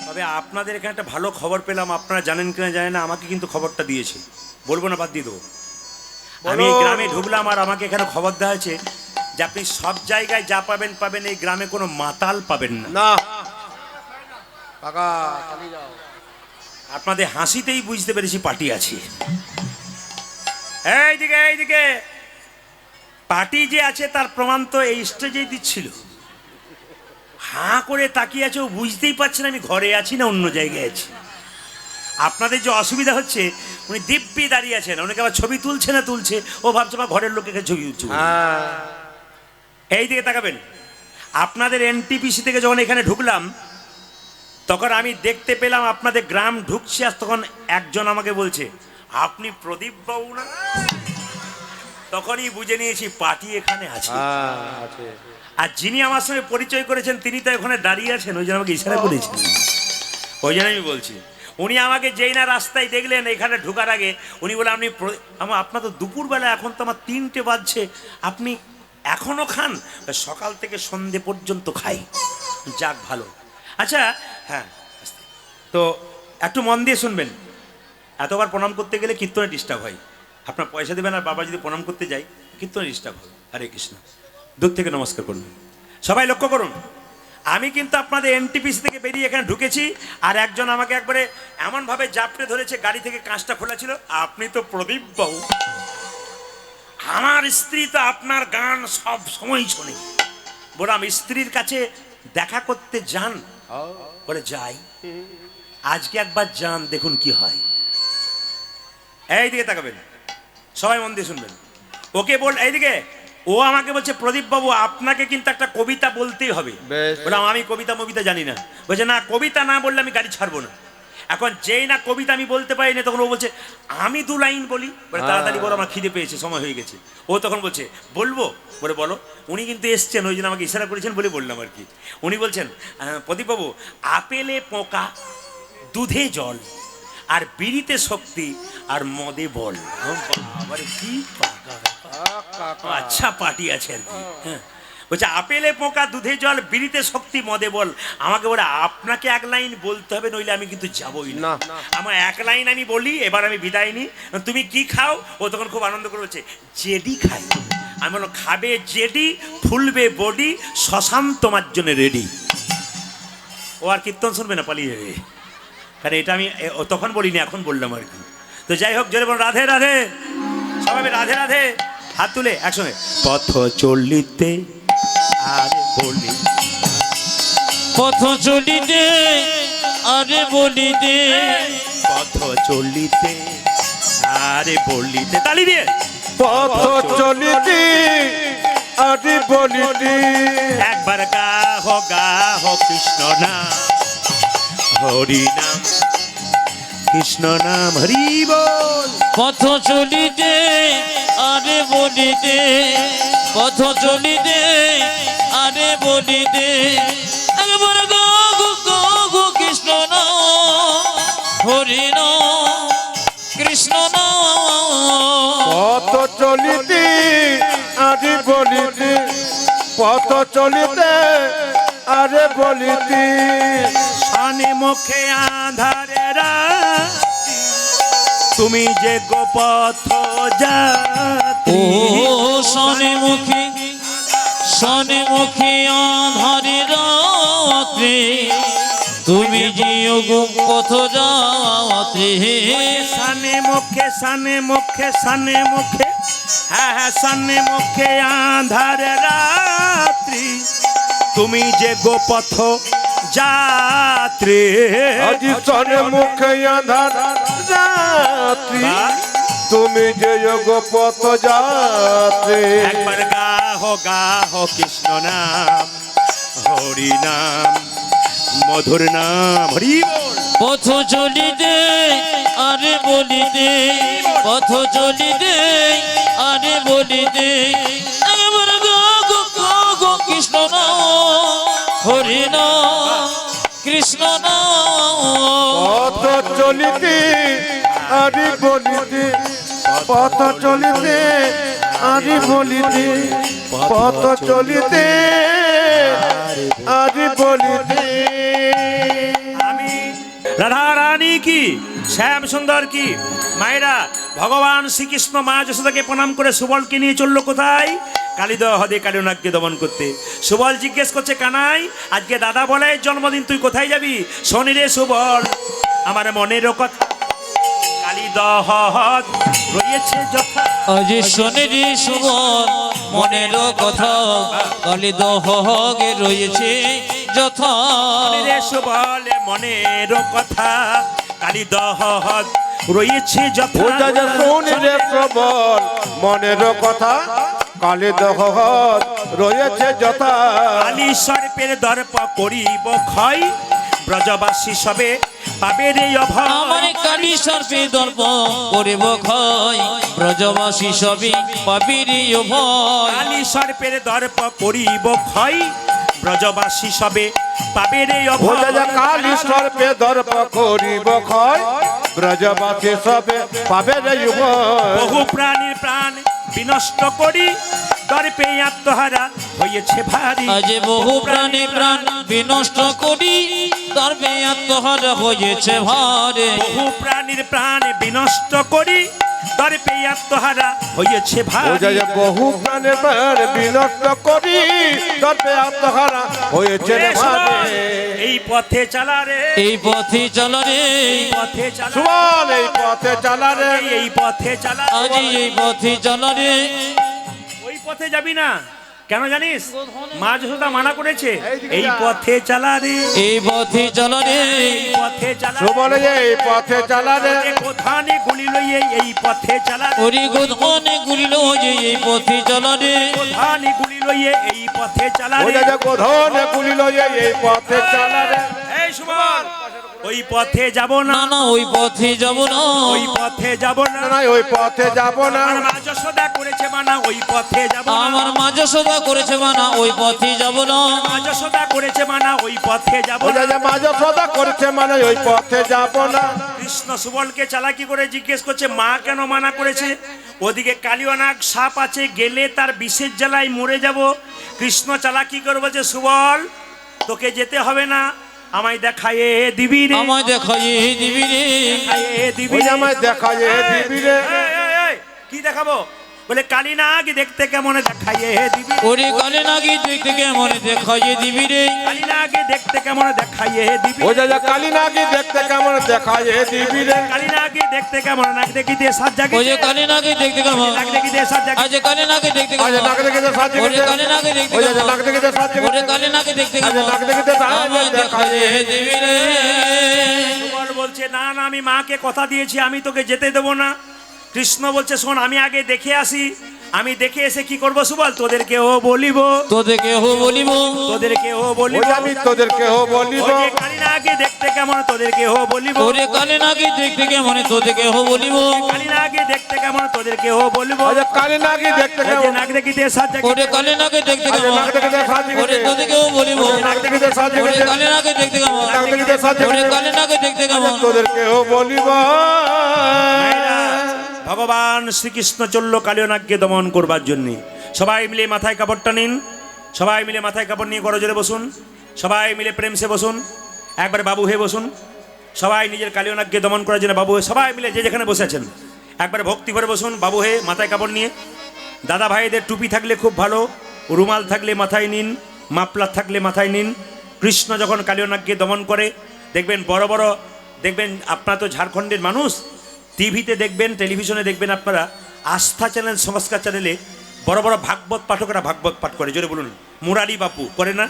তবে আপনাদের এখানে একটা ভালো খবর পেলাম, আপনারা জানেন কিনা জানেন না, আমাকে কিন্তু খবরটা দিয়েছে, বলবো না, বাদ দিয়ে দেবো। আমি এই গ্রামে ঢুকলাম আর আমাকে এখানে খবর দেওয়া হয়েছে যে আপনি সব জায়গায় যা পাবেন পাবেন, এই গ্রামে কোনো মাতাল পাবেন না। না কাকা চালিয়ে যাও। আপনাদের হাসিতেই বুঝতে পেরেছি পার্টি আছে। এইদিকে এইদিকে, পার্টি যে আছে তার প্রমাণ তো এই স্টেজেই দিচ্ছিল। হাঁ করে তাকিয়ে আছে, ও বুঝতেই পারছে না আমি ঘরে আছি না অন্য জায়গায় আছি। আপনাদের যে অসুবিধা হচ্ছে, উনি দিব্যি দাঁড়িয়ে আছেন, অনেকে আবার ছবি তুলছে না তুলছে, ও ভাবছে বা ঘরের লোকের ছবি তুলছে। এই দিকে তাকাবেন। আপনাদের NTPC থেকে যখন এখানে ঢুকলাম, তখন আমি দেখতে পেলাম আপনাদের গ্রাম ঢুকছি, আর তখন একজন আমাকে বলছে, আপনি প্রদীপ বাবু না? তখনই বুঝে নিয়েছি পার্টি এখানে আছে। আছে। আর যিনি আমার সঙ্গে পরিচয় করেছেন তিনি তো ওখানে দাঁড়িয়ে আছেন, ওই জন্য আমাকে ইশারা করেছেন, ওই জন্য আমি বলছি। উনি আমাকে যেই না রাস্তায় দেখলেন এখানে ঢোকার আগে, উনি বলে আপনি আপনার তো দুপুরবেলা, এখন তো আমার 3টে বাজছে, আপনি এখনো খান? সকাল থেকে সন্ধে পর্যন্ত খাই। যাক ভালো। আচ্ছা হ্যাঁ, তো একটু মন দিয়ে শুনবেন। এতবার প্রণাম করতে গেলে কীর্তনে ডিস্টার্ব হয়। আপনার পয়সা দেবেন আর বাবা যদি প্রণাম করতে যাই কীর্তনে ডিস্টার্ব হয়। হরে কৃষ্ণ। দূর থেকে নমস্কার করুন। সবাই লক্ষ্য করুন, আমি কিন্তু আপনাদের এনটিপিসি থেকে বেরিয়ে এখানে ঢুকেছি, আর একজন আমাকে একবারে এমনভাবে জাপটে ধরেছে, গাড়ি থেকে কাঁচটা খোলা ছিল, আপনি তো প্রদীপ বাবু। আমার স্ত্রী তো আপনার গান সব সময় শোনে। বললাম স্ত্রীর কাছে দেখা করতে যান? বলে যাই। আজকে একবার যান, দেখুন কি হয়। এই দিকে তাকাবেন, সবাই মন দিয়ে শুনবেন। ওকে বল, এইদিকে। ও আমাকে বলছে প্রদীপ বাবু আপনাকে কিন্তু একটা কবিতা বলতেই হবে। বললাম আমি কবিতা মবিতা জানি না। বলছে না, কবিতা না বললে আমি গাড়ি ছাড়বো না। এখন যেই না কবিতা আমি বলতে পারি না, তখন ও বলছে আমি 2 লাইন বলি। বলে তাড়াতাড়ি বলো, আমার খিদে পেয়েছে, সময় হয়ে গেছে। ও তখন বলছে বলবো? বলে বলো। উনি কিন্তু এসছেন, ওই জন্য আমাকে ইশারা করেছেন বলে বললাম আর কি। উনি বলছেন প্রদীপ বাবু, আপেলে পোকা, দুধে জল, আর বিড়িতে শক্তি, আর মদে বল। বাবারে কি পাকা! আচ্ছা পার্টি আছে আর কি। হ্যাঁ, বলছে আপেলে পোকা, দুধে জল, বিড়িতে শক্তি, মদে বল। আমাকে বলে আপনাকে 1 লাইন বলতে হবে, নইলে আমি কিন্তু যাবই না। আমার 1 লাইন আমি বলি, এবার আমি বিদায় নি। তুমি কি খাও? ও তখন খুব আনন্দ করে বলছে জেডি খাই। আমি বললাম খাবে জেডি, ফুলবে বডি, শ্মশান তোমার জন্য রেডি। ও আর কীর্তন শুনবে না, পালিয়ে যাবে। কারণ এটা আমি তখন বলিনি, এখন বললাম আর কি। তো যাই হোক, জোরে বল রাধে রাধে। সবাই রাধে রাধে, হাত তুলে একসঙ্গে। পথ চলিতে আরে বলি, পথ চলিতে আরে বলিতে, পথ চলিতে আরে বলিতে, তালি দিয়ে। পথ চলিতে আরে বলিতে, একবার গাহ গাহ কৃষ্ণ নাম, হরি নাম, কৃষ্ণ নাম, হরি বল। পথ চলিতে আরে বলিতে, পথ চলিতে আরে বলিতে, একবার গো গো গো গো কৃষ্ণ নাম, হরি নাম, কৃষ্ণ নাম। পথ চলিতে আরে বলিতে, পথ চলিতে আরে বলিতে, শানে মুখে আধারে রাতি, তুমি যে গোপথ যাত্রী। ও শনি মুখী, শনি মুখী আধারে রাত্রে, তুমি জিও গো পথ যাত্রী। শানে মুখে, শানে মুখে, শানে মুখে, হ্যাঁ হ্যাঁ, শানে মুখে আধারে রাত্রি, তুমি যে গোপথ যাত্রী। আজি সনে মুখে আধার রাত্রি, তুমি যে গোপথ যাত্রী। একবার গাহ গাহ কৃষ্ণ নাম, হরি নাম, মধুর নাম, হরি বল। পথ চলিতে আরে বলিতে, পথ চলিতে আরে বলিতে, একবার গো গো গো গো কৃষ্ণ নাম, হরি নাম, কৃষ্ণ নাম। পথ চলিতে আরে বলিতে, পথ চলিতে আরে বলিতে, পথ চলিতে আরে বলিতে। আমি রাধা রানী কি, শ্যাম সুন্দর কি, মায়েরা ভগবান শ্রীকৃষ্ণ মা যশোদাকে প্রণাম করে সুবলকে নিয়ে চললো কোথায়? কালিদহ হদে কালিনাগকে দমন করতে। সুবল জিজ্ঞেস করছে কানাই, আজকে দাদা বলে জন্মদিন, তুই কোথায় যাবি? শনি রে সুবল, আমার মনেরও কথা, কালিদহ হদ রয়েছে যথা। আজ শনিরে সুবল, মনের কথা, কালিদহে রয়েছে যথা। শনি রে সুবল, মনের কথা, কালিদহ হদ রয়েছে যথা। শুনিলে প্রবল মনের কথা, কালিদহ রয়েছে যথা। কালী সর্পের দর্প করিব ক্ষয়, ব্রজবাসী সবে পাবে রে আমার অভয়। কালী সর্পে দর্প করিব ক্ষয় ব্রজবাসী সবই পাবিরি ভয় কালী সর্পের দর্প করিব ক্ষয় ব্রজবাসী সবে পাবে রে বোঝা যা অভয়। কালী সর্পে দর্প করিব ক্ষয় ব্রজবাসী সবে পাবে রে উভয়। বহু প্রাণীর প্রাণ বিনষ্ট করি দর্পে আত্মহারা হয়েছে ভারী। আজ বহু প্রাণী প্রাণ বিনষ্ট করি দর্পে আত্মহারা হয়েছে ভারে বহু প্রাণীর প্রাণ বিনষ্ট করি দর্পে আত্মহারা হয়েছে বোঝা ভারী। যা বহু প্রাণের প্রাণ বিনষ্ট করি দর্পে আত্মহারা হয়েছে রে ভারে। এই পথে চালা রে, এই পথে চলো রে এই পথে চালা, সুবল এই পথে চালা রে, এই পথে চালা। আজ এই পথে চলো রে ওই পথে যাবি না, কেন জানিস? মা যশোদা মানা করেছে, এই পথে চালা রে, এই পথে চলো রে এই পথে চালা। সুবল এই পথে চালা রে, কোথানে গুলি লইয়ে এই পথে চালা রে, ওরি গোধনে গুলিল যে এই পথে চলো রে কোথানে গুলি লইয়ে এই পথে চালা রে। বোঝা যা গোধনে গুলিল এই পথে চালা রে। এই সুবল, ওই পথে যাব না, না না ওই পথে যাব না ওই পথে যাব না। না ওই পথে যাব না, আমার মা যশোদা করেছে মানা, ওই পথে যাব না। আমার মা যশোদা করেছে মানা ওই পথে যাব না মা যশোদা করেছে মানা, ওই পথে যাব বোঝা না। যা মাঝ সদা করছে মানে ওই পথে যাব না। কৃষ্ণ সুবলকে চালাকি করে জিজ্ঞেস করছে মা কেন মানা করেছে? ওদিকে কালিয়ানাগ সাপ আছে, গেলে তার বিষের জ্বালায় মরে যাব। কৃষ্ণ চালাকি করে বলছে সুবল তোকে যেতে হবে না, আমায় দেখায়ে দিবি রে, আমায় দেখাই দিবি রে দেখায়ে দিবি ওই রে। আমায় দেখায়ে দিবি রে। এই, কি দেখাবো? বলে কালিনাগ দেখতে কেমন, দেখায়ে দিবি। ওরে কালে নাকি দেখতে কেমন দেখাই দিবি রে কালিনাগ দেখতে কেমন, দেখায়ে দিবি। বোঝা যা কালী নাকি দেখতে কেমন দেখায়ে দিবি রে। কালিনাগ দেখতে কেমন, নাক দেখিতে সাত জাগে, ওই যে কালে নাকি দেখতে কেমন নাক দেখিতে সাত জাগে। আজ কালে নাকি দেখতে আজ কেমন নাক দেখিতে সাজ ওরে দেখিতে, কালে নাকি দেখতে ওই যে কেমন নাক দেখিতে সাজ ওরে দেখিতে, কালে নাকি দেখতে আজ কেমন নাক দেখিতে সাজ আমায় দেখাই দিবি রে সুবল বলছে না না, আমি মাকে কথা দিয়েছি, আমি তোকে যেতে দেবো না। কৃষ্ণ বলছে শোন, আমি আগে দেখে আসি, আমি দেখে এসে কি করবো সুবল, তোদেরকেও বলিব, তোদেরকে হো বলিব তোদেরকেও বলিব। ওই আমি তোদেরকেও বলিব। ওই যে কালিনাগে দেখতে কেমন, তোদেরকেও বলিব। ওরে কালে নাকি দেখতে কেমন তোদেরকে হো বলিব কালিনাগে দেখতে কেমন, তোদেরকেও বলিব। আজ কালী নাকি দেখতে ওই যে কেমন, নাক দেখিতে সাত জাগে, ওরে কালে নাকি দেখতে আজ কেমন নাক দেখিতে সাজ ওরে দেখিতে, তোদেরকেও বলিব নাক দেখিতে সাজ ওরে দেখিতে, কালে নাকি দেখতে কেমন নাক দেখিতে সাজ ওরে দেখিতে, কালে নাকি দেখতে কেমন তোদেরকেও বলিব। ভাইরা, ভগবান শ্রীকৃষ্ণ চলল কালিয়ানাগকে দমন করবার জন্য। সবাই মিলে মাথায় কাপড়টা নিন, সবাই মিলে মাথায় কাপড় নিয়ে করজোরে বসুন, সবাই মিলে প্রেম সে বসুন, একবার বাবু হয়ে বসুন। সবাই নিজের কালিয়ানাগকে দমন করার জন্য বাবু হয়ে সবাই মিলে যে যেখানে বসে আছেন একবার ভক্তি করে বসুন, বাবু হয়ে মাথায় কাপড় নিয়ে। দাদা ভাইদের টুপি থাকলে খুব ভালো, রুমাল থাকলে মাথায় নিন, মাফলার থাকলে মাথায় নিন। কৃষ্ণ যখন কালিয়ানাগকে দমন করে দেখবেন বড় বড়, দেখবেন আপনারা তো ঝাড়খণ্ডের মানুষ, টিভিতে দেখবেন, টেলিভিশনে দেখবেন আপনারা, আস্থা চ্যানেল, সংস্কার চ্যানেলে বড় বড় ভাগবত পাঠকরা ভাগবত পাঠ করে, জোরে বলুন। মুরারি বাপু করে না,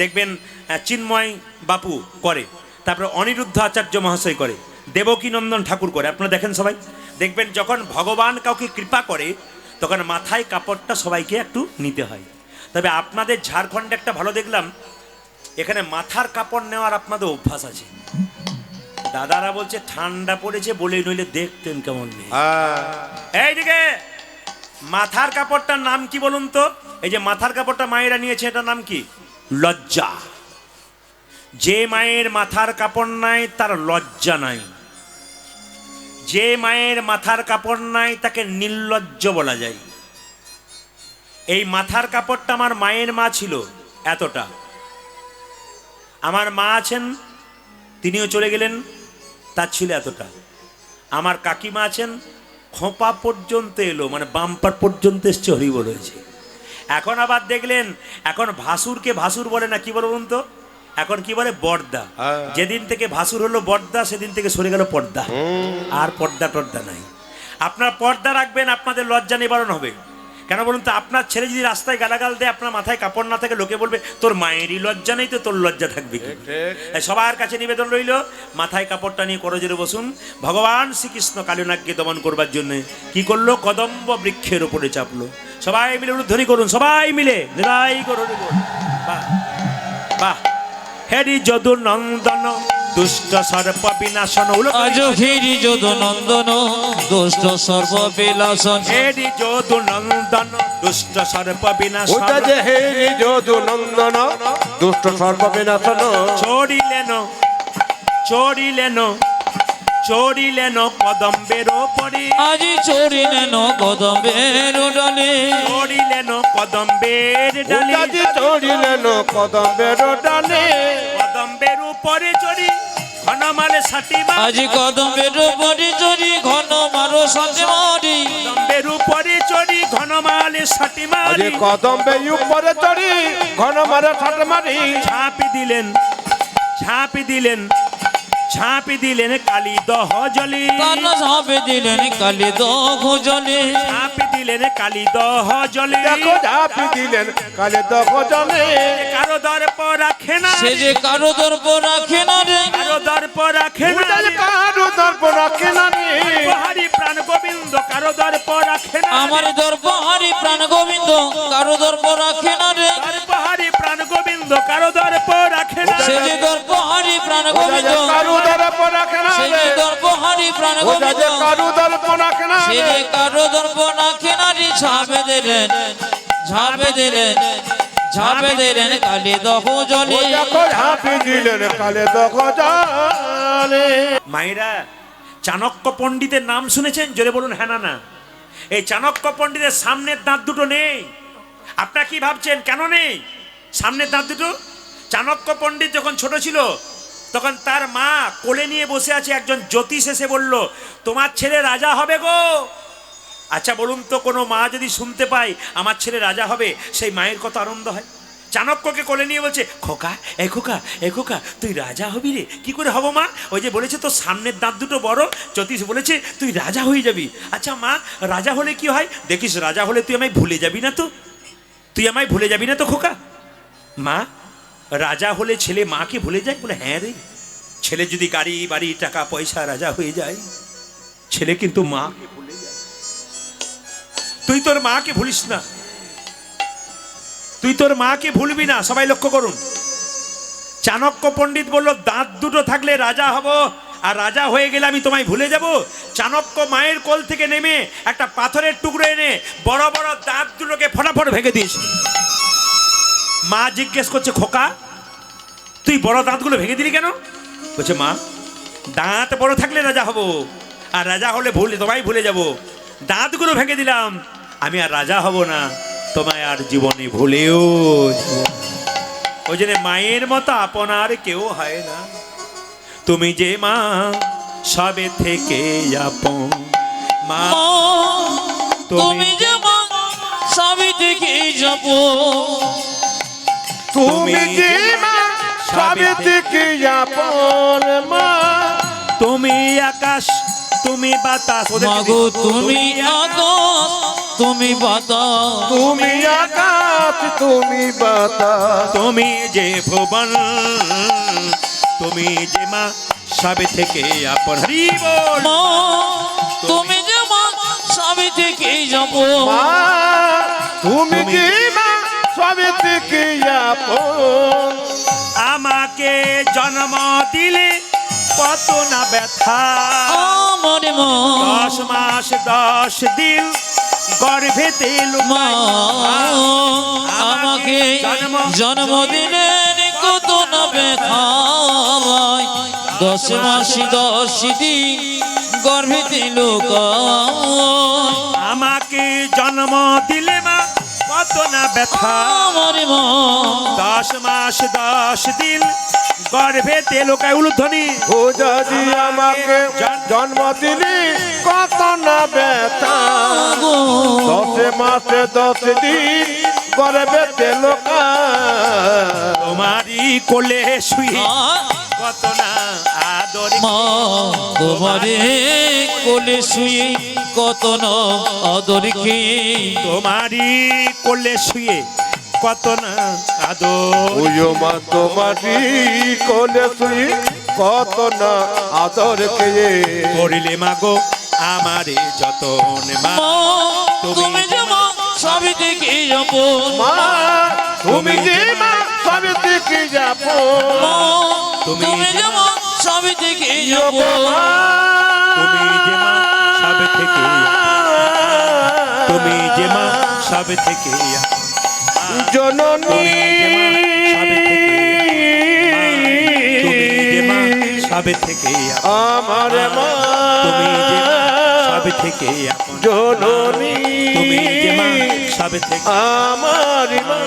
দেখবেন চিন্ময় বাপু করে, তারপরে অনিরুদ্ধ আচার্য মহাশয় করে, দেবকীনন্দন ঠাকুর করে। আপনারা দেখেন সবাই, দেখবেন যখন ভগবান কাউকে কৃপা করে তখন মাথায় কাপড়টা সবাইকে একটু নিতে হয়। তবে আপনাদের ঝাড়খণ্ডে একটা ভালো দেখলাম, এখানে মাথার কাপড় নেওয়ার আপনাদের অভ্যাস আছে। দাদারা বলছে ঠান্ডা পড়েছে বলে, নইলে দেখতেন কেমন নেই। এইদিকে মাথার কাপড়টার নাম কি বলুন তো? এই যে মাথার কাপড়টা মায়েরা নিয়েছে, এটার নাম কি? লজ্জা। যে মায়ের মাথার কাপড় নাই তার লজ্জা নাই, যে মায়ের মাথার কাপড় নাই তাকে নির্লজ্জ বলা যায়। এই মাথার কাপড়টা আমার মায়ের মা ছিল এতটা, আমার মা আছেন তিনিও চলে গেলেন, তার ছিল এতটা। আমার কাকিমা আছেন খোঁপা পর্যন্ত এলো, মানে বাম্পার পর্যন্ত এসছে, হরিবল হয়েছে। এখন আবার দেখলেন এখন ভাসুরকে ভাসুর বলে না, কি বলুন তো, এখন কি বলে? বর্দা। যেদিন থেকে ভাসুর হলো বর্দা সেদিন থেকে সরে গেল পর্দা, আর পর্দা টর্দা নাই। আপনার পর্দা রাখবেন, আপনাদের লজ্জা নিবারণ হবে। কেন বলুন তো? আপনার ছেলে যদি রাস্তায় গালাগাল দেয়, আপনার মাথায় কাপড় না থাকে, লোকে বলবে তোর মায়েরই লজ্জা নেই তো তোর লজ্জা থাকবে কি? সবার কাছে নিবেদন রইল, মাথায় কাপড়টা নিয়ে করজোরে বসুন। ভগবান শ্রীকৃষ্ণ কালিয়ানাগকে দমন করবার জন্য কি করলো? কদম্ব বৃক্ষের উপরে চাপলো। সবাই মিলে উলুধ্বনি করুন, সবাই মিলে নিরাই করুন। বাহ বাহ, হেরি যদু নন্দন দুষ্ট সর্প বিনাশন আজ ঘিরি যদু নন্দন দুষ্ট সর্ব বিলাসন হেরি যদু নন্দন দুষ্ট সর্প বিনাশন ওটা যে হেরি যদু নন্দন দুষ্ট সর্ব বিনাশন চড়িলেন চড়িলেন চড়িলেন কদম্বের পরে আজি চড়িলেন কদম্বের ডালে চড়িলেন কদম্বের ডালে ওটা যে চড়িলেন কদম্বের ডালে কদম্বের উপরে চড়ি ঘনমালে সাটি আজি কদম্বের উপরে চড়ি ঘন মারো সাথে মারি কদম্বের উপরে চড়ি ঘনমালে সাটি আজ মারি কদম্বে উপরে চড়ি ঘন মারে ঠাট মারি ঝাঁপি দিলেন ঝাঁপি দিলেন ঝাঁপি দিলেন কালী দহ জলে কান ঝাঁপে দিলেন কালি দহ জলে ঝাঁপি দিলেন কালী দহ জলে দেখো ঝাঁপি দিলেন কালে দখ জলে কারো দর্প রাখে না সে যে কারো দর্প রাখে না রে কারো দর্প রাখে না ওটা যে কারো দর্প রাখে না রে হরি প্রাণ গোবিন্দ কারো দর্প রাখে না আমার দর্প হারি প্রাণ গোবিন্দ কারো দর্প রাখে না রে দর্প হরি প্রাণ গোবিন্দ কারো দর্প রাখে না সে যে দর্প হারি প্রাণ ওটা গোবিন্দ যে কারো দর্প রাখে না সে রে যে দর্প হারি প্রাণ ওটা গোবিন্দ যে কারো দর্প রাখে না সে রে যে কারো দর্প রাখে না রে ঝাঁপে দিলেন ঝাঁপে দিলেন ঝাঁপে দিলেন কালি দহ জলে ও দেখো ঝাঁপি দিলেন কালে দখ জলে মায়েরা চাণক্য পণ্ডিতের নাম শুনেছেন জোরে বলুন হ্যাঁ না না এই চাণক্য পণ্ডিতের সামনের দাঁত দুটো নেই আপনারা কি ভাবছেন কেন নেই সামনের দাঁত দুটো চাণক্য পণ্ডিত যখন ছোট ছিল তখন তার মা কোলে নিয়ে বসে আছে একজন জ্যোতিষ এসে বলল তোমার ছেলে রাজা হবে গো আচ্ছা বলুন তো কোনো মা যদি শুনতে পায় আমার ছেলে রাজা হবে সেই মায়ের কত আনন্দ হয় চাণক্যকে কোলে নিয়ে বলছে খোকা এ খোকা এ খোকা তুই রাজা হবি রে কি করে হব মা ওই যে বলেছে তো সামনের দাঁত দুটো বড় জ্যোতিষ বলেছে তুই রাজা হয়ে যাবি আচ্ছা মা রাজা হলে কি হয় দেখিস রাজা হলে তুই আমায় ভুলে যাবি না তো তুই আমায় ভুলে যাবি না তো খোকা মা রাজা হলে ছেলে মাকে ভুলে যায় বলে হ্যাঁ রে ছেলে যদি গাড়ি বাড়ি টাকা পয়সা রাজা হয়ে যায় ছেলে কিন্তু মাকে ভুলে যায় তুই তোর মাকে ভুলিস না তুই তোর মাকে ভুলবি না সবাই লক্ষ্য করুন চাণক্য পণ্ডিত বলল দাঁত দুটো থাকলে রাজা হব আর রাজা হয়ে গেলে আমি তোমায় ভুলে যাব চাণক্য মায়ের কোল থেকে নেমে একটা পাথরের টুকরো এনে বড় বড় দাঁত দুটোকে ফটাফট ভেঙে দিয়েছে মা জিজ্ঞেস করছে খোকা তুই বড় দাঁতগুলো ভেঙে দিলি কেন বলছে মা দাঁত বড় থাকলে রাজা হব আর রাজা হলে তোমায় ভুলে যাব দাঁতগুলো ভেঙে দিলাম আমি আর রাজা হব না তোমায় আর জীবনে ভুলেও যাব। ওই জন্য মায়ের মতো আপনার কেউ হয় না তুমি যে মা সবে থেকে আপন মা তুমি যে মা সবই থেকে যাব তুমি যে মা সবে থেকে আপন মা তুমি আকাশ তুমি বাতাস মাগো তুমি আকাশ তুমি বাতাস তুমি আকাশ তুমি বাতাস তুমি যে ভুবন তুমি যে মা সবে থেকে আপন হরি বল মা তুমি যে মা সবই থেকে যাব মা তুমি যে মা সবে থেকে আপন আমাকে জন্ম দিলে কত না ব্যথা আমার মা 10 মাস 10 দিন গর্ভেতে মা আমাকে জন্ম দিলেন কত না ব্যথা 10 মাস 10 দিন গর্ভেতে লুকায় আমাকে জন্ম দিলে মা কত না ব্যথা আমার মা 10 মাস 10 দিন গর্ভেতে লোকায় উলুধ্বনি ও যদি আমাকে জন্ম দিলি কত না ব্যথা 10 মাসে 10 দিন গর্ভেতে লোকা তোমারই কোলে শুয়ে কত না আদর মা তোমারে কোলে শুয়ে কত না আদর খেয়ে তোমারই কোলে শুয়ে কত না আদর ওই মা তোমারি কোলে শুই কত না আদর খেয়ে করিলে মাগো আমারে যতন মা মা তুমি যে মা সবই থেকে যাব মা তুমি যে মা সবে সবে থেকে যাব তুমি যেমন সবে থেকে যাব তুমি যে মা সবে থেকে তুমি যে মা সবে থেকে জননী তুমি যে মা সবে থেকে আমার মা তুমি যে মা সবে থেকে জননী তুমি যে মা সবে থেকে আমার মা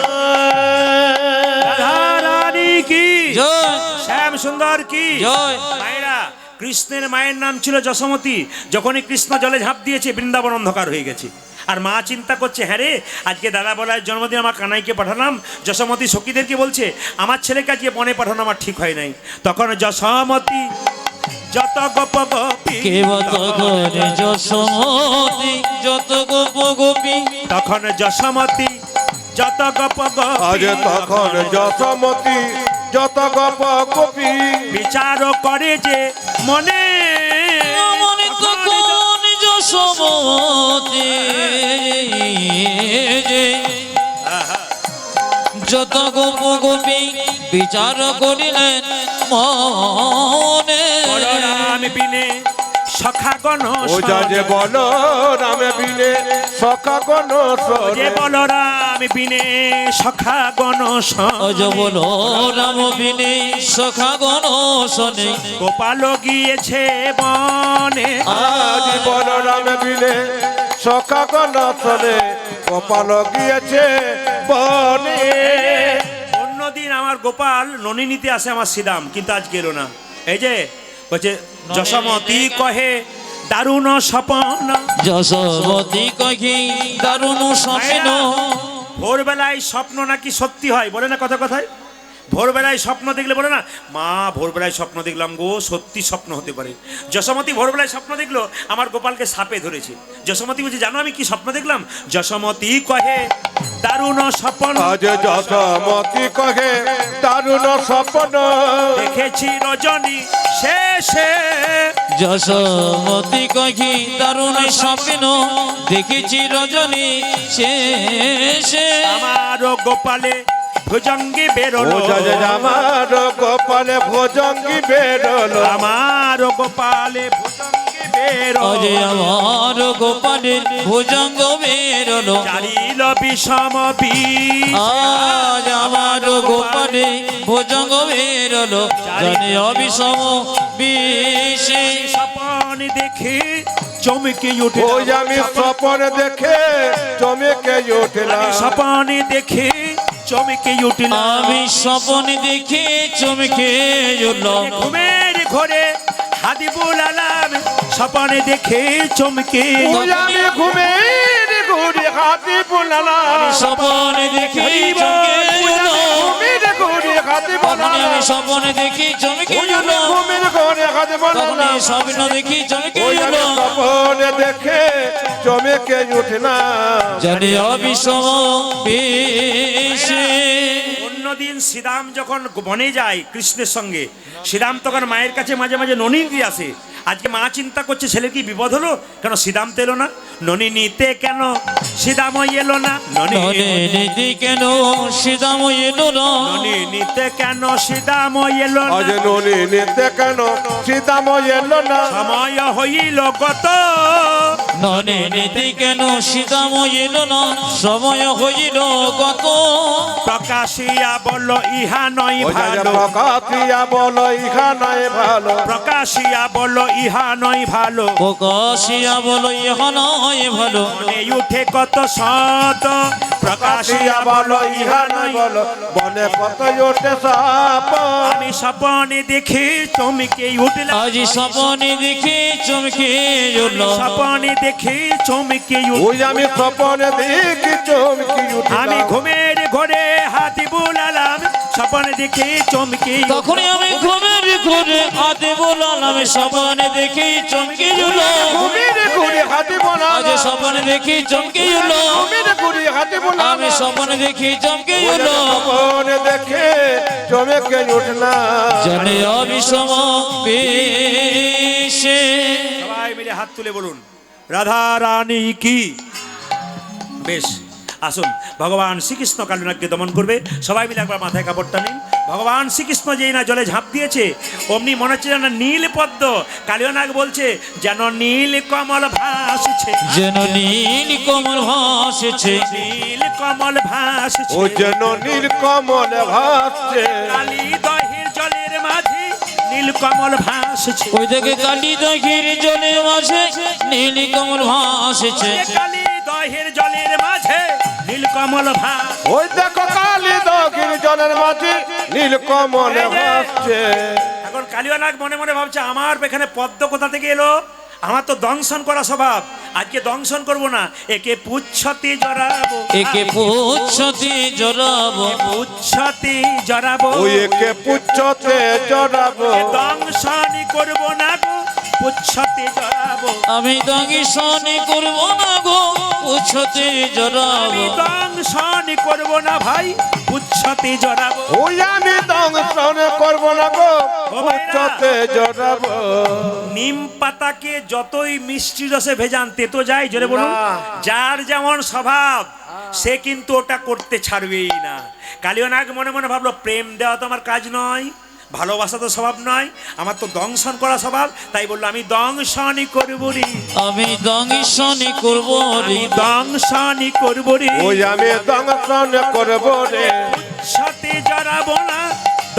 রাধা রানী কি জয় শ্যাম সুন্দর কি জয় মায়েরা কৃষ্ণের মায়ের নাম ছিল যশোমতী। যখনই কৃষ্ণ জলে ঝাঁপ দিয়েছে বৃন্দাবন অন্ধকার হয়ে গেছে। আর মা চিন্তা করছে, হ্যাঁ রে, আজকে দাদা বলার জন্মদিন আমার কানাইকে পাঠালাম। যশোমতী সখীদেরকে বলছে আমার ছেলেকে আজকে বনে পাঠানো আমার ঠিক হয় নাই। তখন যশোমতী যত গোপ গোপী কে বত করে যশোমতী যত গোপ গোপী তখন যশোমতী যত গোপ আজ গোপী তখন যশোমতী যত গপ কপি বিচার করে যে মনে মনে তখন যশোমতী যত গোপ গোপী বিচার করিলেন মনে বলরাম বিনে সখাগণ ও যা যে বলো রামে বিনে সখা গণ যে বলরাম বিনে সখাগণ অজ বলো রাম বিনে সখা গণ শোনে গোপাল গিয়েছে বনে আজ বল রামে বিনে সখা গণ শোনে গোপাল গিয়েছে বনে অন্যদিন আমার গোপাল ননি নিতে আসে আমার শ্রীরাম, কিন্তু আজ গেল না। এই যে বলছে যশোমতী কহে দারুণ স্বপন যশোমতী কহি দারুণ স্বপ্ন ভোরবেলায় স্বপ্ন নাকি সত্যি হয়, বলে না কথা কথায়। ভোরবেলায় স্বপ্ন দেখলে বলে না, মা ভোরবেলায় স্বপ্ন দেখলাম গো, সত্যি স্বপ্ন হতে পারে। যশোমতী ভোরবেলায় স্বপ্ন দেখলো আমার গোপালকে সাপে ধরেছে। যশোমতী বলছে জানো আমি কি স্বপ্ন দেখলাম? যশোমতী কহে দারুণ স্বপ্ন আজ যশোমতী কহে দারুণ স্বপ্ন দেখেছি রজনী শেষে যশোমতী কহি দারুণ স্বপ্ন দেখেছি রজনী শেষে আমার গোপালে ভুজঙ্গি ও বেরোলো যা যে আমার গোপালে ভোজঙ্গি বেরোলো আমার গোপালে ভুজঙ্গি বেরোলো অজে আমার গোপালের ভুজঙ্গ বেরোলো চারিল বিষম বিষ আজ আমার গোপালে ভুজঙ্গ বেরোলো জানে অবিষম বিষে স্বপন দেখে চমকে উঠে ওই আমি স্বপন দেখে চমকে উঠলাম স্বপন দেখে চমকে উঠলাম আমি স্বপন দেখে চমকে উঠলাম ঘুমের ঘরে হাদিবুল আলাম স্বপনে দেখে চমকে ওই আমি ঘুমের ঘুরে হাতি বুলালাম স্বপন দেখে চমকে উঠলাম ঘুমের ঘুরে হাতি তখনই আমি বুলালাম স্বপন দেখি চমকে ওই আমি উঠলাম ঘুমের ঘুরে হাতি তখনই বুলালাম স্বপ্ন দেখি চমকে ওই আমি উঠলাম স্বপন দেখে চমকে উঠলাম জানে অবিষম বিষে অন্যদিন শ্রীরাম যখন বনে যায় কৃষ্ণের সঙ্গে, শ্রীরাম তখন মায়ের কাছে মাঝে মাঝে ননি নিতে আসে। আজকে মা চিন্তা করছে ছেলের কি বিপদ হলো, কেন শ্রীরাম তো এলো না, ননি নিতে কেন শ্রীরাম এলো না, ননে নীতি কেন সীতাম এলো না ননি নিতে কেন শ্রীরাম এলো আজ না, ননি নিতে কেন সীতাম এলো না সময় হইল গত ননে নীতি কেন সীতাম এলো না সময় হইল কত প্রকাশিয়া বলল ইহা নয় ও যা যে ভালো, প্রকাশিয়া বলো ইহা নয় ভালো প্রকাশিয়া বলল ইহা নয় ভালো, প্রকাশিয়া বলো ইহা নয় ভালো মনে উঠে কত শত, প্রকাশিয়া বলল ইহা নয় বলো বনে কত ওঠে সাপ আমি স্বপনে দেখে চমকে উঠলাম, আজ স্বপনে দেখে চমকে উঠল স্বপনে দেখে চমকে ওই আমি স্বপনে দেখি চমকি আমি উঠলাম ঘুমের ঘরে হাতি বুলালাম, স্বপনে দেখে চমকে তখনই আমি ঘুমের ঘুরে হাতে বললাম স্বপনে দেখে চমকে উঠল ঘুমের ঘুরে হাতি আজ বোলালাম স্বপনে দেখে চমকে উঠল ঘুমের ঘুরে হাতি বোলালাম আমি স্বপনে দেখে চমকে উঠল স্বপনে দেখে চমকে উঠলাম জানে অবিষম বিষে সবাই মিলে হাত তুলে বলুন রাধা রানী কি। বেশ, আসুন, ভগবান শ্রীকৃষ্ণ কালীনাগকে দমন করবে। সবাই মিলে একবার মাথায় কাপড়টা নিন। ভগবান শ্রীকৃষ্ণ যেই না জলে ঝাঁপ দিয়েছে, অমনি মনে হচ্ছে যেন নীল পদ্ম। কালীনাগ বলছে যেন নীল কমল ভাসছে, যেন নীল কমল ভাসছে, নীল কমল ভাসছে, ও যেন নীল কমল ভাসছে, কালী দহের জলের মাঝে নীল কমল ভাসছে, ওই দেখে কালী দহের জলের মাঝে নীল কমল ভাসছে, কালী দহের জলের মাঝে নীল কমল ভাস। ওই দেখো কালী দক্ষিণ জলের মাঝে নীল কমল ভাসছে। এখন কালীনাগ মনে মনে ভাবছে আমার এখানে পদ্ম কোথা থেকে এলো? আমার তো দংশন করা স্বভাব, আজকে দংশন করব না, একে পুচ্ছতে জড়াবো, একে পুচ্ছতে জড়াবো, পুচ্ছতে জড়াবো, ওই একে পুচ্ছতে জড়াবো, দংশনই করব না গো, পুচ্ছতে জড়াবো, আমি দংশন করব না গো, পুচ্ছতে আমি জড়াবো, দংশনই করব না ভাই, পুচ্ছতে জড়াবো। ওই আমি দংশন করবো না গো, পুচ্ছতে জড়াবো। নিম পাতাকে যতই মিষ্টি রসে ভেজান তেতো যায়, জোরে বলুন। না। যার যেমন স্বভাব সে কিন্তু ওটা করতে ছাড়বেই না। কালীনাগ মনে মনে ভাবলো প্রেম দেওয়া তো আমার কাজ নয়, ভালোবাসা তো স্বভাব নয়, আমার তো দংশন করা স্বভাব। তাই বললো আমি দংশনই করবো রে, আমি দংশন করব রে, আমি দংশনই করবো রে, ওই আমি দংশন করবো রে, সাথে জড়াবো না,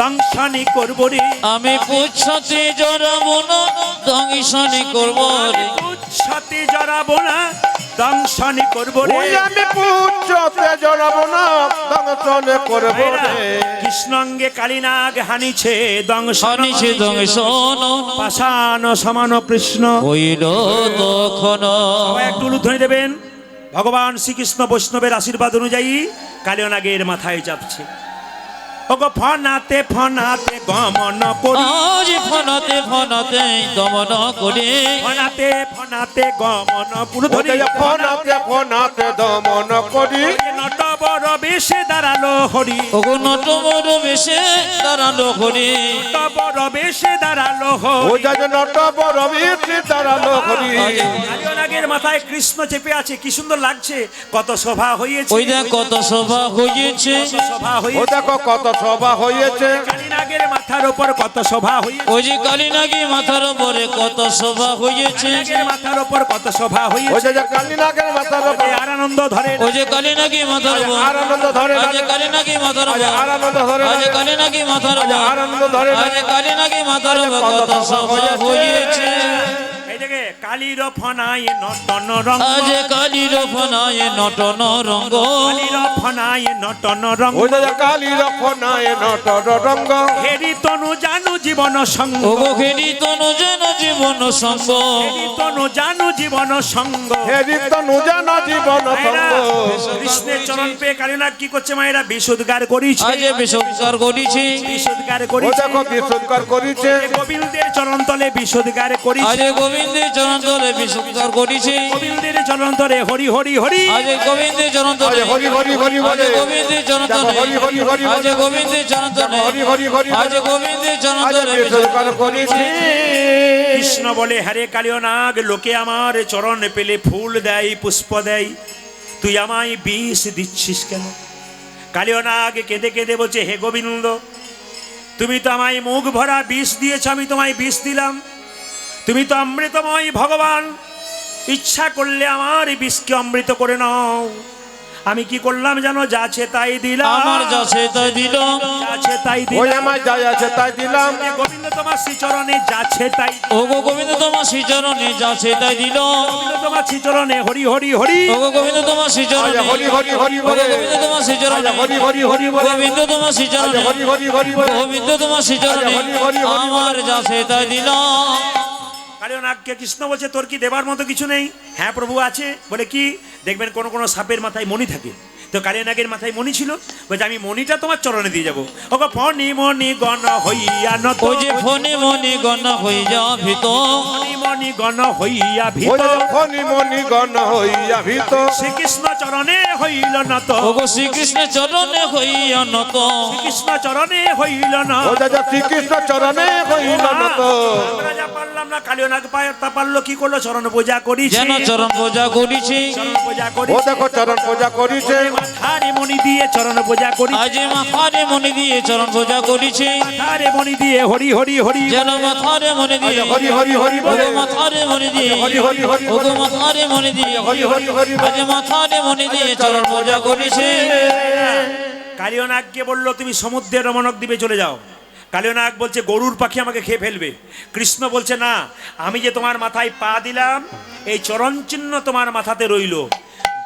দংশনই করবো রে, আমি পুচ্ছতে জড়াবো না, দংশন করব রে, সাথে জড়াবো না, দংশনই করবো রে। ওই আমি পুচ্ছতে জড়াবো না, দংশন করবো রে। কৃষ্ণাঙ্গে কালীনাগ হানিছে দংশন, হানিছে দংশন, পাষাণ সমান কৃষ্ণ। হইল তখন। সবাই একটু উলুধ্বনি দেবেন। ভগবান শ্রীকৃষ্ণ বৈষ্ণবের আশীর্বাদ অনুযায়ী কালীনাগের মাথায় চাপছে। ওগো ফনাতে ফনাতে গমন করি, আজ ফনাতে ফনাতে দমন করে, ফনাতে ফনাতে গমন পুরোধরি, ওই ফনাতে ফনাতে দমন করি, নটবর বেশে দাঁড়ালো হরি, ওগো নটবর বেশে দাঁড়ালো হরি, নটবর বেশে দাঁড়ালো ও হরি। যাতে নটবর বীর দাঁড়ালো হরি। কালীনাগের মাথায় কৃষ্ণ চেপে আছে, কি সুন্দর লাগছে, কত শোভা হয়েছে, ওই দেখ কত শোভা হয়েছে, কত শোভা ও হয়েছে, দেখো কত সভা হয়েছে, কালীনাগের মাথার উপর কত শোভা হয়েছে, ওই যে কালীনাগি মাথার উপরে কত শোভা হয়েছে, কালীনাগের মাথার উপর কত শোভা ওই হয়েছে। যে কালীনাগের মাথার উপর আর আনন্দ ধরে ওই যে কালীনাগি মাথার উপর, আর আনন্দ ধরে আজ কালীনাগি মাথার উপর, আর আনন্দ ধরে আজ কালীনাগি মাথার উপর, আর আনন্দ ধরে আজ কালীনাগি মাথার উপর কত শোভা হয়েছে, এই দেখে কালীর ফনায় নটন রঙ্গ, আজ কালীর ফনায় নটন রঙ্গ, কালীর ফনায় নটন রঙ্গ, ওই যে কালীর ফনায় নটর রঙ্গ, হেরি তনু জানু জীবন সঙ্গ, ওগো খেলি তনু যেন জীবন সঙ্গ, হেরি তনু জানু জীবন সঙ্গ। হেরি তনু যেন জীবন মায়েরা, সঙ্গ। কৃষ্ণের চরণ পেয়ে কালীনাগ কি করছে মায়েরা? বিশুদ্গার করিছে, আজ বিসংস্কার করেছি, বিশুদ্গার ও করিছে, দেখো বিশুদ্ধকর করিছে, গোবিন্দের চরণ তলে বিশুদ্গার আজ করিছে, গোবিন্দের চরণ তলে বিসংস্কার করেছি, গোবিন্দের চরণ তলে হরি হরি হরি, আজ গোবিন্দের চরণ তলে, আজ হরি হরি হরি আজ বলে, গোবিন্দের চরণ দেখো তলে, হরি হরি হরি আজ বলে, গোবিন্দের চরণ তলে, হরি হরি হরি আজ বলে, গোবিন্দের চরণ আজ তলে বিশুদ্ধকর করিছি। কৃষ্ণ বলে হ্যারে কালীনাগ, লোকে আমার চরণ পেলে ফুল দেয় পুষ্প দেয়, তুই আমায় বিষ দিচ্ছিস কেন? কালীনাগ কেঁদে কেঁদে বলছে হে গোবিন্দ, তুমি তো আমায় মুখ ভরা বিষ দিয়েছ, আমি তোমায় বিষ দিলাম, তুমি তো অমৃতময় ভগবান, ইচ্ছা করলে আমার এই বিষকে অমৃত করে নাও। আমি কি করলাম জানো? যাচ্ছে তাই দিলাম, আমার যাচ্ছে তাই দিল, যাচ্ছে তাই ওই দিলাম, আমার যাই আছে তাই দিলাম, গোবিন্দ তোমার শ্রীচরণে যাচ্ছে তাই, ওগো গোবিন্দ তোমার শ্রীচরণে যাচ্ছে তাই দিল, গোবিন্দ তোমার শ্রীচরণে হরি হরি হরি, ওগো গোবিন্দ তোমার আজ শ্রীচরণে, হরি হরি হরি ওগো বলে, গোবিন্দ তোমার আজ শ্রীচরণে, হরি হরি হরি বলে, গোবিন্দ তোমার আজ শ্রীচরণে, হরি হরি হরি বলে, গোবিন্দ তোমার শ্রীচরণে, হরি হরি হরি বলে। আমার যাচ্ছে তাই দিল। কালীনাগকে কৃষ্ণ বলছে তোর কি দেবার মতো কিছু নেই? হ্যাঁ প্রভু আছে। বলে কি? দেখবেন কোন কোন সাপের মাথায় মণি থাকে, তো কালীনাগের মাথায় মণি ছিল, বলছে আমি মণিটা তোমার চরণে দিয়ে যাবো। ওগো ফণি মণি গণ হইয়া নত, ওই যে ফণি মনি গণ হইয়া ভীত, ফণি মণি গণ হইয়া ওই ভীত, যে ফণি মণি গণ হইয়া ভীত, শ্রীকৃষ্ণ চরণে হইল নত, ওগো শ্রীকৃষ্ণের চরণে হইয়া নত, শ্রীকৃষ্ণ চরণে হইল ও নত। যে শ্রীকৃষ্ণ চরণে হইল নত, আমরা যা পারলাম বললাম না, কালীয় নাগ তা পারলো কি করলো? চরণ পূজা করিছে, যেন চরণ পূজা করিছি, চরণ পূজা ও করিছে, দেখো চরণ পূজা করিছে, মাথারে মণি দিয়ে চরণ পূজা করিছে, আজ মাথারে মনে দিয়ে চরণ পূজা করিছি, মাথারে মণি দিয়ে হরি হরি হরি, যেন মাথারে মনে দিয়ে হরি হরি হরি বলে, ওগো মাথারে মনে দিয়ে হরি হরি হরি ওগো বলে, মাথারে মনে দিয়ে হরি হরি হরি আজ বলে। মাথারে মনে দিয়ে চরণ পূজা করিছি। কালীয় নাগকে বললো তুমি সমুদ্রের রমণক দ্বীপে চলে যাও। কালীয় নাগ বলছে গরুর পাখি আমাকে খেয়ে ফেলবে। কৃষ্ণ বলছে না, আমি যে তোমার মাথায় পা দিলাম, এই চরণ চিহ্ন তোমার মাথাতে রইল,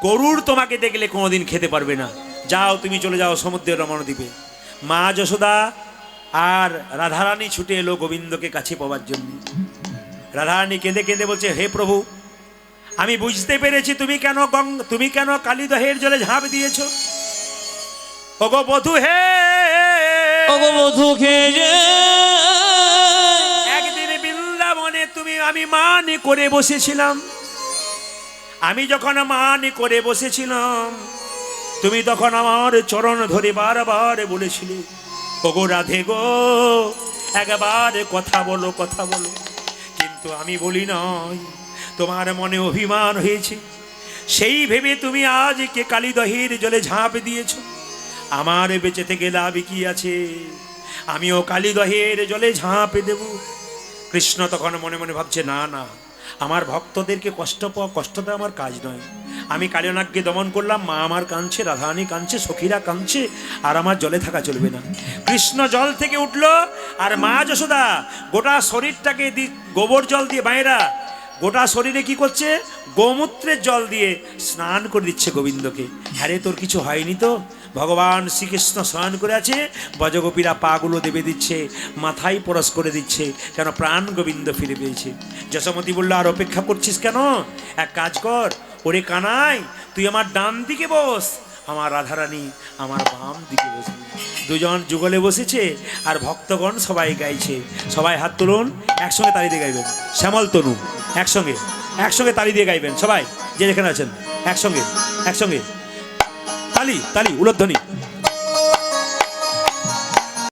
গরুর তোমাকে দেখলে কোনোদিন খেতে পারবে না। যাও, তুমি চলে যাও সমুদ্রের রমণ দ্বীপে। মা যশোদা আর রাধারানী ছুটে এলো গোবিন্দকে কাছে পাওয়ার জন্য। রাধারানী কেঁদে কেঁদে বলছে, হে প্রভু, আমি বুঝতে পেরেছি তুমি কেন কালীদহের জলে ঝাঁপ দিয়েছো। ওগো বধূ হে, ওগো বধূ খেয়ে একদিন বৃন্দাবনে আমি মান করে বসেছিলাম। আমি যখন মান করে বসেছিলাম, তুমি তখন আমার চরণ ধরে বারবার বলেছিলে, ওগো রাধে গো, একবার কথা বলো, কথা বলো। কিন্তু আমি বলি নয়, তোমার মনে অভিমান হয়েছে, সেই ভেবে তুমি আজকে কালীদহের জলে ঝাঁপ দিয়েছ। আমার বেঁচে থেকে লাভ কি আছে? আমিও কালীদহের জলে ঝাঁপ দেব। কৃষ্ণ তখন মনে মনে ভাবছে, না না, আমার ভক্তদেরকে কষ্ট দেওয়া আমার কাজ নয়। আমি কালীনাগকে দমন করলাম, মা আমার কাঁদছে, রাধারানী কাঁদছে, সখীরা কাঁদছে, আর আমার জলে থাকা চলবে না। কৃষ্ণ জল থেকে উঠলো, আর মা যশোদা গোটা শরীরটাকে গোবর জল দিয়ে, মায়েরা গোটা শরীরে কি করছে? গোমূত্রের জল দিয়ে স্নান করে দিচ্ছে গোবিন্দকে। হ্যাঁ রে, তোর কিছু হয়নি তো? ভগবান শ্রীকৃষ্ণ স্নান করে আছে, ব্রজগোপীরা পাগুলো দেবে দিচ্ছে, মাথায় পরশ করে দিচ্ছে, কেন প্রাণ গোবিন্দ ফিরে পেয়েছে। যশোমতী বললো, আর অপেক্ষা করছিস কেন? এক কাজ কর, ওরে কানাই, তুই আমার ডান দিকে বস, আমার রাধারানী আমার বাম দিকে বসবি। দুজন যুগলে বসেছে, আর ভক্তগণ সবাই গাইছে। সবাই হাত তুলুন, একসঙ্গে তালি দিয়ে গাইবেন। শ্যামল তনু একসঙ্গে একসঙ্গে তালি দিয়ে গাইবেন। সবাই যে যেখানে আছেন একসঙ্গে একসঙ্গে তালি তালি উলধ্বনি।